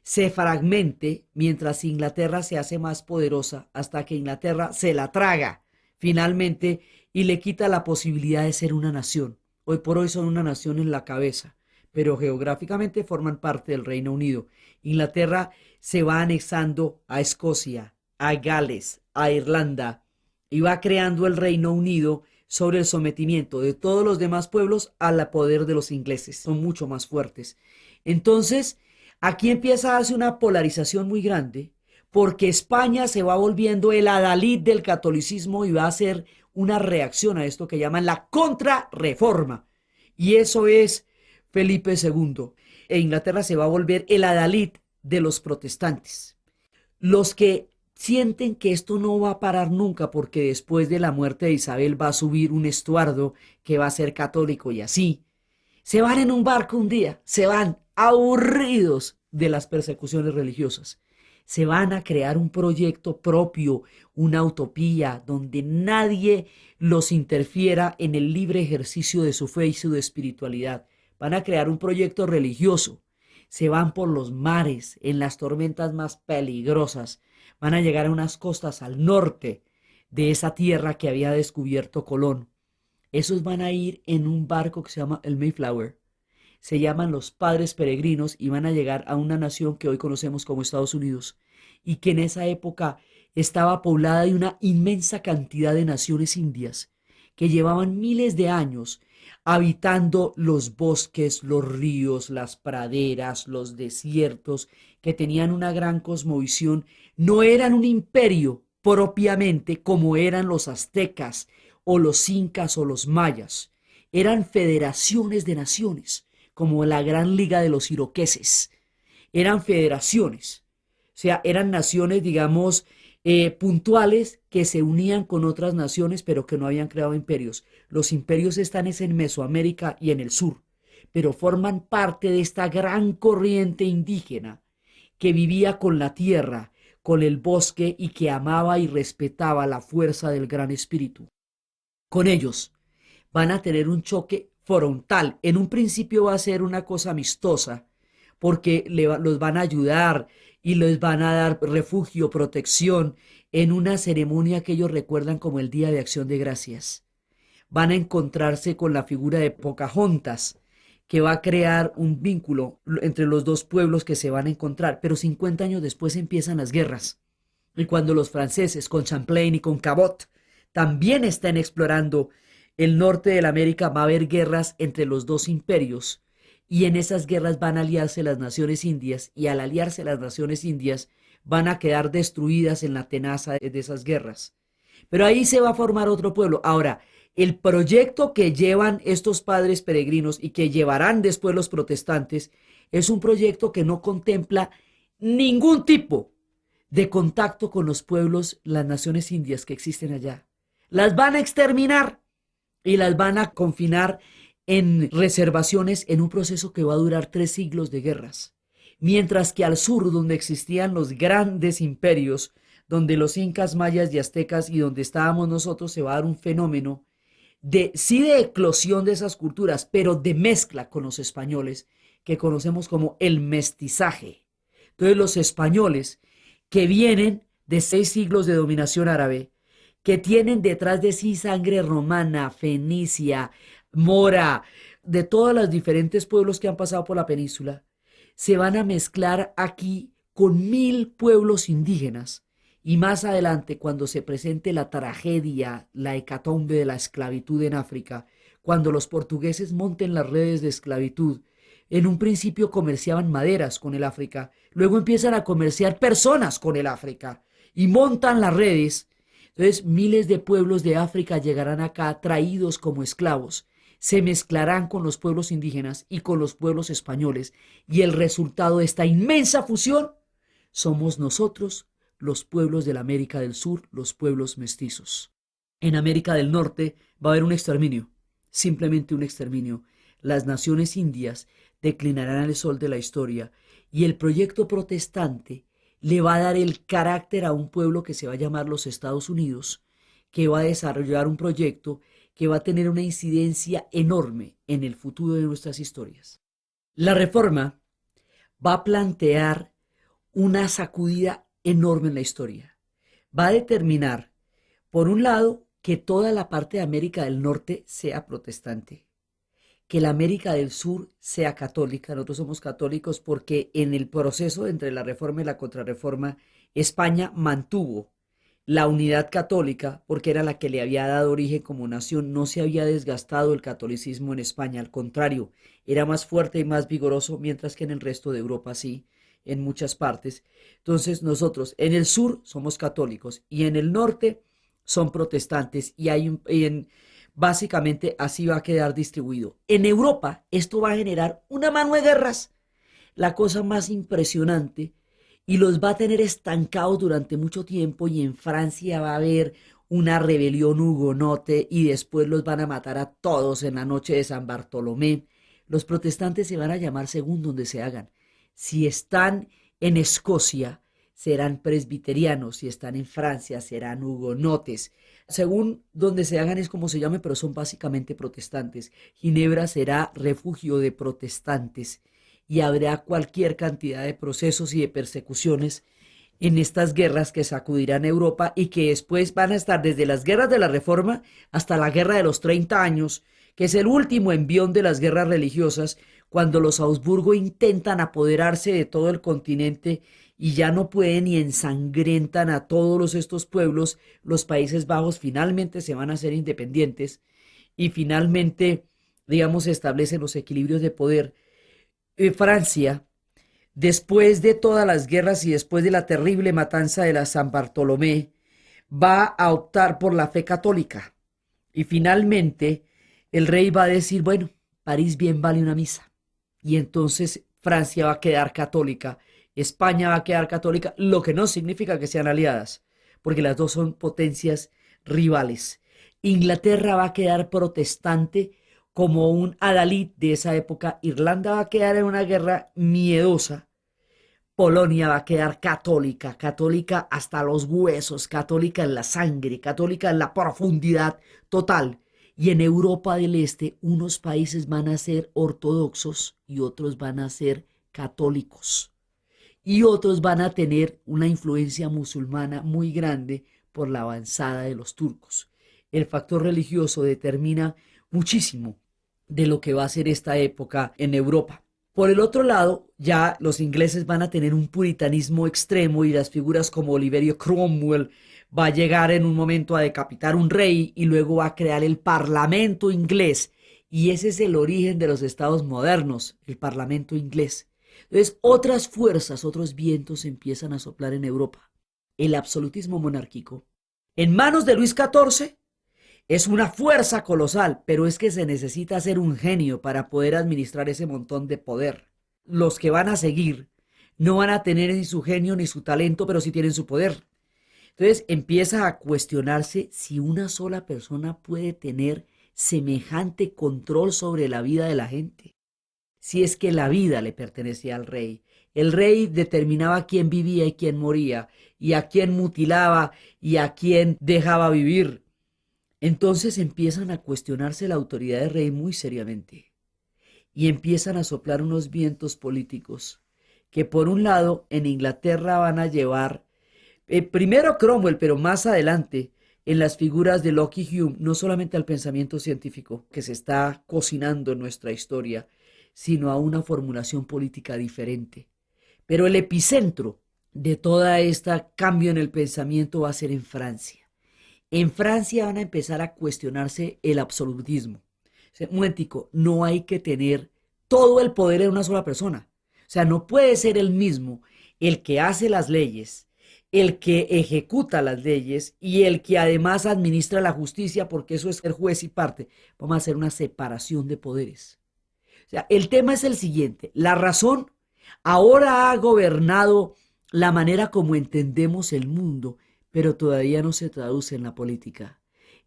se fragmente mientras Inglaterra se hace más poderosa, hasta que Inglaterra se la traga finalmente y le quita la posibilidad de ser una nación. Hoy por hoy son una nación en la cabeza, pero geográficamente forman parte del Reino Unido. Inglaterra se va anexando a Escocia, a Gales, a Irlanda, y va creando el Reino Unido sobre el sometimiento de todos los demás pueblos al poder de los ingleses. Son mucho más fuertes. Entonces, aquí empieza a darse una polarización muy grande, porque España se va volviendo el adalid del catolicismo y va a hacer una reacción a esto que llaman la contrarreforma. Y eso es Felipe II. E Inglaterra se va a volver el adalid de los protestantes. Los que sienten que esto no va a parar nunca, porque después de la muerte de Isabel va a subir un Estuardo que va a ser católico y así, se van en un barco un día, se van aburridos de las persecuciones religiosas. Se van a crear un proyecto propio, una utopía donde nadie los interfiera en el libre ejercicio de su fe y su espiritualidad. Van a crear un proyecto religioso. Se van por los mares, en las tormentas más peligrosas. Van a llegar a unas costas al norte de esa tierra que había descubierto Colón. Esos van a ir en un barco que se llama el Mayflower. se llaman los padres peregrinos y van a llegar a una nación que hoy conocemos como Estados Unidos y que en esa época estaba poblada de una inmensa cantidad de naciones indias que llevaban miles de años habitando los bosques, los ríos, las praderas, los desiertos, que tenían una gran cosmovisión. No eran un imperio propiamente como eran los aztecas o los incas o los mayas. Eran federaciones de naciones, como la Gran Liga de los Iroqueses. Eran federaciones, o sea, eran naciones, digamos, puntuales que se unían con otras naciones, pero que no habían creado imperios. Los imperios están en Mesoamérica y en el sur, pero forman parte de esta gran corriente indígena que vivía con la tierra, con el bosque y que amaba y respetaba la fuerza del Gran Espíritu. Con ellos van a tener un choque frontal. En un principio va a ser una cosa amistosa, porque los van a ayudar y les van a dar refugio, protección en una ceremonia que ellos recuerdan como el Día de Acción de Gracias. Van a encontrarse con la figura de Pocahontas, que va a crear un vínculo entre los dos pueblos que se van a encontrar, pero 50 años después empiezan las guerras. Y cuando los franceses con Champlain y con Cabot también están explorando el norte de la América, va a haber guerras entre los dos imperios y en esas guerras van a aliarse las naciones indias y al aliarse las naciones indias van a quedar destruidas en la tenaza de esas guerras. Pero ahí se va a formar otro pueblo. Ahora, el proyecto que llevan estos padres peregrinos y que llevarán después los protestantes es un proyecto que no contempla ningún tipo de contacto con los pueblos, las naciones indias que existen allá. Las van a exterminar y las van a confinar en reservaciones en un proceso que va a durar 3 siglos de guerras. Mientras que al sur, donde existían los grandes imperios, donde los incas, mayas y aztecas y donde estábamos nosotros, se va a dar un fenómeno sí de eclosión de esas culturas, pero de mezcla con los españoles, que conocemos como el mestizaje. Entonces los españoles que vienen de 6 siglos de dominación árabe, que tienen detrás de sí sangre romana, fenicia, mora, de todos los diferentes pueblos que han pasado por la península, se van a mezclar aquí con 1000 pueblos indígenas. Y más adelante, cuando se presente la tragedia, la hecatombe de la esclavitud en África, cuando los portugueses monten las redes de esclavitud, en un principio comerciaban maderas con el África, luego empiezan a comerciar personas con el África y montan las redes. Entonces miles de pueblos de África llegarán acá traídos como esclavos, se mezclarán con los pueblos indígenas y con los pueblos españoles, y el resultado de esta inmensa fusión somos nosotros, los pueblos de la América del Sur, los pueblos mestizos. En América del Norte va a haber un exterminio, simplemente un exterminio. Las naciones indias declinarán al sol de la historia y el proyecto protestante le va a dar el carácter a un pueblo que se va a llamar los Estados Unidos, que va a desarrollar un proyecto que va a tener una incidencia enorme en el futuro de nuestras historias. La Reforma va a plantear una sacudida enorme en la historia. Va a determinar, por un lado, que toda la parte de América del Norte sea protestante, que la América del Sur sea católica. Nosotros somos católicos porque en el proceso entre la Reforma y la Contrarreforma, España mantuvo la unidad católica porque era la que le había dado origen como nación. No se había desgastado el catolicismo en España, al contrario, era más fuerte y más vigoroso, mientras que en el resto de Europa sí, en muchas partes. Entonces nosotros en el sur somos católicos y en el norte son protestantes y básicamente así va a quedar distribuido. En Europa esto va a generar una mano de guerras, la cosa más impresionante, y los va a tener estancados durante mucho tiempo, y en Francia va a haber una rebelión hugonote y después los van a matar a todos en la noche de San Bartolomé. Los protestantes se van a llamar según donde se hagan. Si están en Escocia, serán presbiterianos, si están en Francia, serán hugonotes. Según donde se hagan es como se llame, pero son básicamente protestantes. Ginebra será refugio de protestantes y habrá cualquier cantidad de procesos y de persecuciones en estas guerras que sacudirán Europa y que después van a estar desde las guerras de la Reforma hasta la Guerra de los 30 años, que es el último envión de las guerras religiosas, cuando los Habsburgo intentan apoderarse de todo el continente y ya no pueden y ensangrentan a todos estos pueblos, los Países Bajos finalmente se van a hacer independientes y finalmente, digamos, se establecen los equilibrios de poder. Francia, después de todas las guerras y después de la terrible matanza de la San Bartolomé, va a optar por la fe católica. Y finalmente el rey va a decir, bueno, París bien vale una misa. Y entonces Francia va a quedar católica, España va a quedar católica, lo que no significa que sean aliadas, porque las dos son potencias rivales. Inglaterra va a quedar protestante como un adalid de esa época, Irlanda va a quedar en una guerra miedosa, Polonia va a quedar católica, católica hasta los huesos, católica en la sangre, católica en la profundidad total. Y en Europa del Este, unos países van a ser ortodoxos y otros van a ser católicos. Y otros van a tener una influencia musulmana muy grande por la avanzada de los turcos. El factor religioso determina muchísimo de lo que va a ser esta época en Europa. Por el otro lado, ya los ingleses van a tener un puritanismo extremo y las figuras como Oliverio Cromwell va a llegar en un momento a decapitar un rey y luego va a crear el Parlamento inglés. Y ese es el origen de los estados modernos, el Parlamento inglés. Entonces, otras fuerzas, otros vientos empiezan a soplar en Europa. El absolutismo monárquico, en manos de Luis XIV, es una fuerza colosal, pero es que se necesita ser un genio para poder administrar ese montón de poder. Los que van a seguir no van a tener ni su genio ni su talento, pero sí tienen su poder. Entonces empieza a cuestionarse si una sola persona puede tener semejante control sobre la vida de la gente. Si es que la vida le pertenecía al rey. El rey determinaba quién vivía y quién moría, y a quién mutilaba y a quién dejaba vivir. Entonces empiezan a cuestionarse la autoridad del rey muy seriamente y empiezan a soplar unos vientos políticos que por un lado en Inglaterra van a llevar primero Cromwell, pero más adelante en las figuras de Locke y Hume, no solamente al pensamiento científico que se está cocinando en nuestra historia, sino a una formulación política diferente. Pero el epicentro de toda esta cambio en el pensamiento va a ser en Francia. En Francia van a empezar a cuestionarse el absolutismo. O sea, un momentico, no hay que tener todo el poder en una sola persona. O sea, no puede ser el mismo el que hace las leyes, el que ejecuta las leyes y el que además administra la justicia, porque eso es ser juez y parte. Vamos a hacer una separación de poderes. O sea, el tema es el siguiente. La razón ahora ha gobernado la manera como entendemos el mundo, pero todavía no se traduce en la política.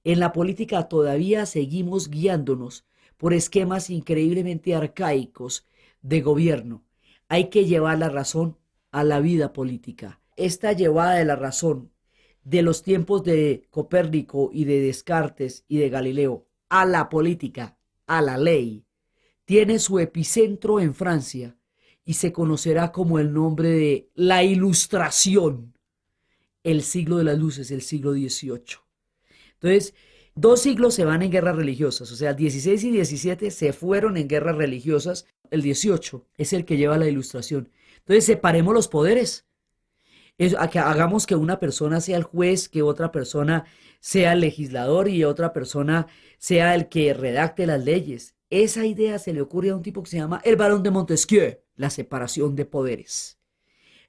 En la política todavía seguimos guiándonos por esquemas increíblemente arcaicos de gobierno. Hay que llevar la razón a la vida política. Esta llevada de la razón de los tiempos de Copérnico y de Descartes y de Galileo a la política, a la ley, tiene su epicentro en Francia y se conocerá como el nombre de la Ilustración. El siglo de las luces, el siglo XVIII. Entonces, 2 siglos se van en guerras religiosas, o sea, 16 y 17 se fueron en guerras religiosas, el 18 es el que lleva la ilustración. Entonces, separemos los poderes. Hagamos que una persona sea el juez, que otra persona sea el legislador y otra persona sea el que redacte las leyes. Esa idea se le ocurre a un tipo que se llama el Barón de Montesquieu, la separación de poderes.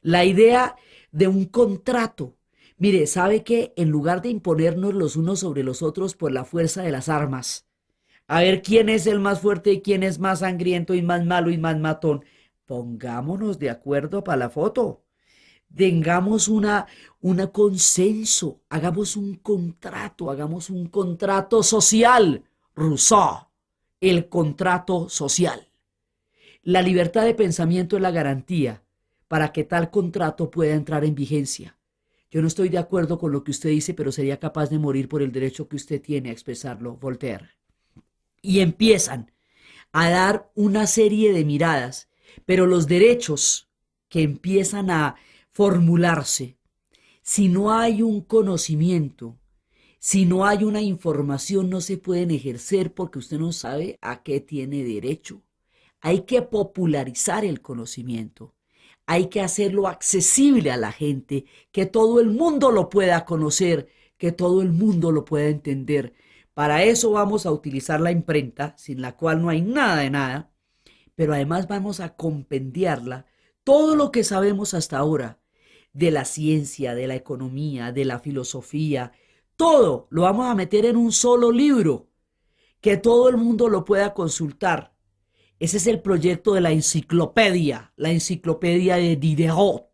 La idea de un contrato. Mire, ¿sabe qué? En lugar de imponernos los unos sobre los otros por la fuerza de las armas, a ver quién es el más fuerte y quién es más sangriento y más malo y más matón, pongámonos de acuerdo para la foto. Tengamos una consenso, hagamos un contrato social. Rousseau, el contrato social. La libertad de pensamiento es la garantía para que tal contrato pueda entrar en vigencia. Yo no estoy de acuerdo con lo que usted dice, pero sería capaz de morir por el derecho que usted tiene a expresarlo, Voltaire. Y empiezan a dar una serie de miradas, pero los derechos que empiezan a formularse, si no hay un conocimiento, si no hay una información, no se pueden ejercer porque usted no sabe a qué tiene derecho. Hay que popularizar el conocimiento. Hay que hacerlo accesible a la gente, que todo el mundo lo pueda conocer, que todo el mundo lo pueda entender. Para eso vamos a utilizar la imprenta, sin la cual no hay nada de nada, pero además vamos a compendiarla todo lo que sabemos hasta ahora de la ciencia, de la economía, de la filosofía, todo lo vamos a meter en un solo libro, que todo el mundo lo pueda consultar. Ese es el proyecto de la enciclopedia de Diderot.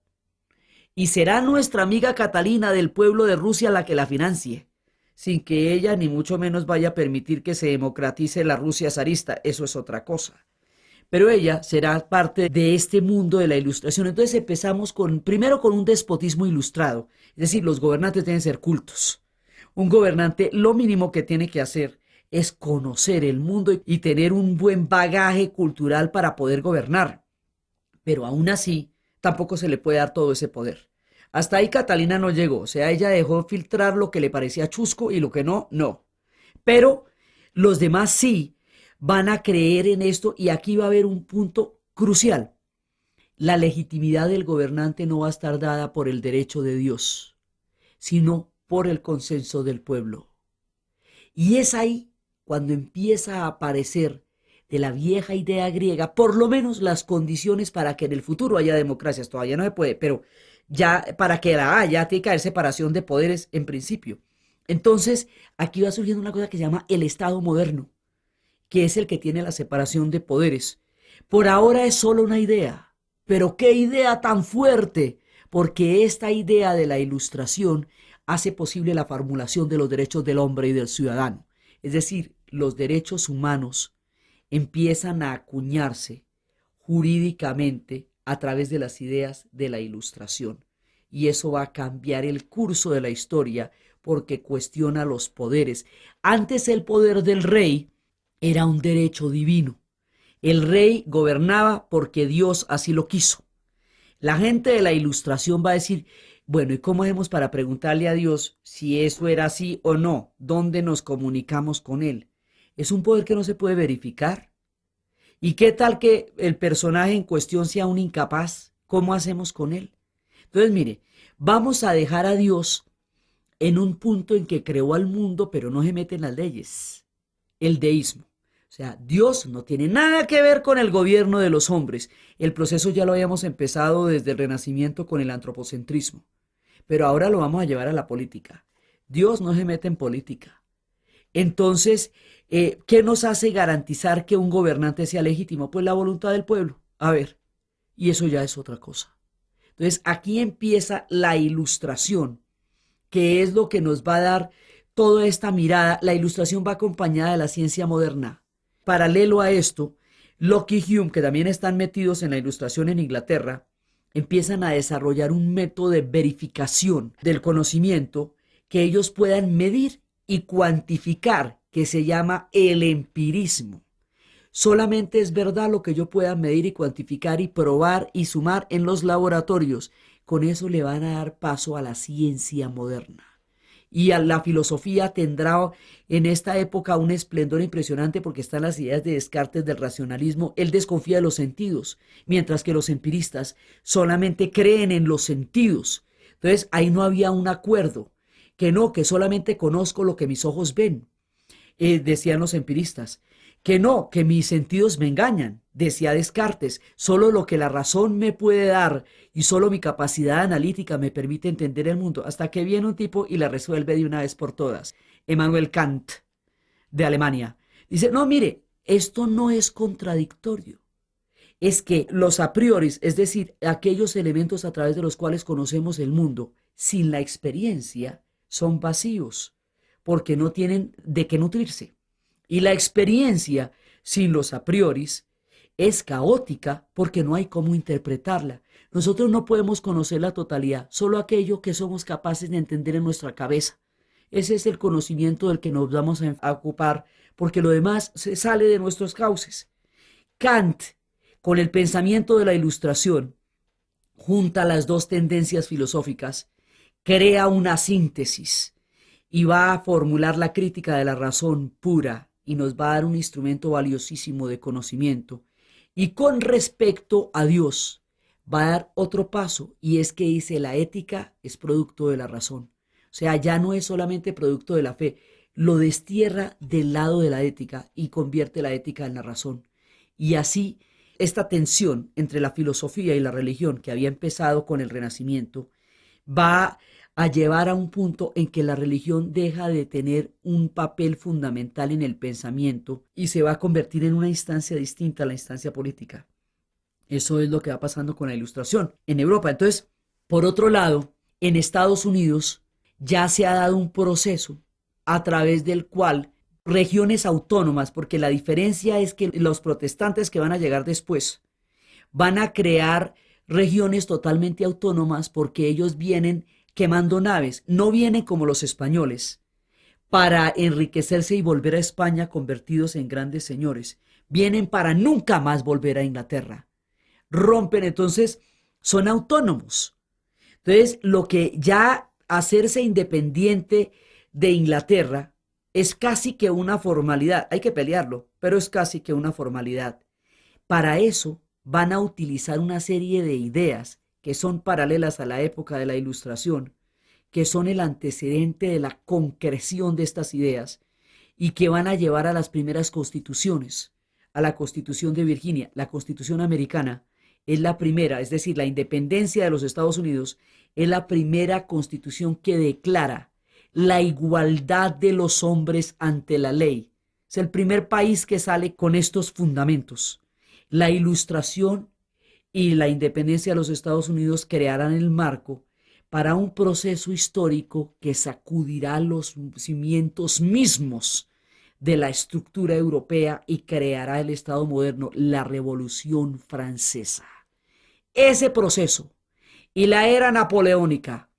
Y será nuestra amiga Catalina del pueblo de Rusia la que la financie, sin que ella ni mucho menos vaya a permitir que se democratice la Rusia zarista. Eso es otra cosa. Pero ella será parte de este mundo de la ilustración. Entonces empezamos primero con un despotismo ilustrado. Es decir, los gobernantes deben ser cultos. Un gobernante lo mínimo que tiene que hacer es conocer el mundo y tener un buen bagaje cultural para poder gobernar. Pero aún así, tampoco se le puede dar todo ese poder. Hasta ahí Catalina no llegó. O sea, ella dejó filtrar lo que le parecía chusco y lo que no, no. Pero los demás sí van a creer en esto y aquí va a haber un punto crucial. La legitimidad del gobernante no va a estar dada por el derecho de Dios, sino por el consenso del pueblo. Y es ahí cuando empieza a aparecer de la vieja idea griega, por lo menos las condiciones para que en el futuro haya democracias. Todavía no se puede, pero ya para que la haya, tiene que haber separación de poderes en principio. Entonces, aquí va surgiendo una cosa que se llama el Estado moderno, que es el que tiene la separación de poderes. Por ahora es solo una idea, pero qué idea tan fuerte, porque esta idea de la ilustración hace posible la formulación de los derechos del hombre y del ciudadano. Es decir, los derechos humanos empiezan a acuñarse jurídicamente a través de las ideas de la ilustración. Y eso va a cambiar el curso de la historia porque cuestiona los poderes. Antes el poder del rey era un derecho divino. El rey gobernaba porque Dios así lo quiso. La gente de la ilustración va a decir, bueno, ¿y cómo hacemos para preguntarle a Dios si eso era así o no? ¿Dónde nos comunicamos con Él? Es un poder que no se puede verificar. ¿Y qué tal que el personaje en cuestión sea un incapaz? ¿Cómo hacemos con él? Entonces, mire, vamos a dejar a Dios en un punto en que creó al mundo, pero no se mete en las leyes. El deísmo. O sea, Dios no tiene nada que ver con el gobierno de los hombres. El proceso ya lo habíamos empezado desde el Renacimiento con el antropocentrismo. Pero ahora lo vamos a llevar a la política. Dios no se mete en política. Entonces, ¿qué nos hace garantizar que un gobernante sea legítimo? Pues la voluntad del pueblo. A ver, y eso ya es otra cosa. Entonces, aquí empieza la ilustración, que es lo que nos va a dar toda esta mirada. La ilustración va acompañada de la ciencia moderna. Paralelo a esto, Locke y Hume, que también están metidos en la ilustración en Inglaterra, empiezan a desarrollar un método de verificación del conocimiento que ellos puedan medir y cuantificar, que se llama el empirismo. Solamente es verdad lo que yo pueda medir y cuantificar y probar y sumar en los laboratorios. Con eso le van a dar paso a la ciencia moderna. Y a la filosofía tendrá en esta época un esplendor impresionante porque están las ideas de Descartes del racionalismo. Él desconfía de los sentidos, mientras que los empiristas solamente creen en los sentidos. Entonces ahí no había un acuerdo, que no, que solamente conozco lo que mis ojos ven, decían los empiristas. Que no, que mis sentidos me engañan, decía Descartes, solo lo que la razón me puede dar y solo mi capacidad analítica me permite entender el mundo, hasta que viene un tipo y la resuelve de una vez por todas. Immanuel Kant, de Alemania, dice, no, mire, esto no es contradictorio, es que los a priori, es decir, aquellos elementos a través de los cuales conocemos el mundo, sin la experiencia, son vacíos, porque no tienen de qué nutrirse. Y la experiencia, sin los a prioris, es caótica porque no hay cómo interpretarla. Nosotros no podemos conocer la totalidad, solo aquello que somos capaces de entender en nuestra cabeza. Ese es el conocimiento del que nos vamos a ocupar, porque lo demás se sale de nuestros cauces. Kant, con el pensamiento de la Ilustración, junta las dos tendencias filosóficas, crea una síntesis y va a formular la crítica de la razón pura y nos va a dar un instrumento valiosísimo de conocimiento. Y con respecto a Dios, va a dar otro paso, y es que dice la ética es producto de la razón. O sea, ya no es solamente producto de la fe, lo destierra del lado de la ética y convierte la ética en la razón. Y así, esta tensión entre la filosofía y la religión que había empezado con el Renacimiento va a llevar a un punto en que la religión deja de tener un papel fundamental en el pensamiento y se va a convertir en una instancia distinta a la instancia política. Eso es lo que va pasando con la Ilustración en Europa. Entonces, por otro lado, en Estados Unidos ya se ha dado un proceso a través del cual regiones autónomas, porque la diferencia es que los protestantes que van a llegar después van a crear regiones totalmente autónomas porque ellos vienen quemando naves, no vienen como los españoles para enriquecerse y volver a España convertidos en grandes señores, vienen para nunca más volver a Inglaterra, rompen, entonces son autónomos. Entonces, lo que ya hacerse independiente de Inglaterra es casi que una formalidad, hay que pelearlo, pero es casi que una formalidad. Para eso van a utilizar una serie de ideas que son paralelas a la época de la Ilustración, que son el antecedente de la concreción de estas ideas y que van a llevar a las primeras constituciones, a la Constitución de Virginia. La Constitución americana es la primera, es decir, la independencia de los Estados Unidos es la primera constitución que declara la igualdad de los hombres ante la ley. Es el primer país que sale con estos fundamentos. La Ilustración y la independencia de los Estados Unidos crearán el marco para un proceso histórico que sacudirá los cimientos mismos de la estructura europea y creará el Estado moderno, la Revolución Francesa. Ese proceso y la era napoleónica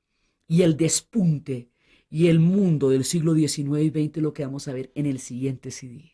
y el despunte y el mundo del siglo XIX y XX lo que vamos a ver en el siguiente CD.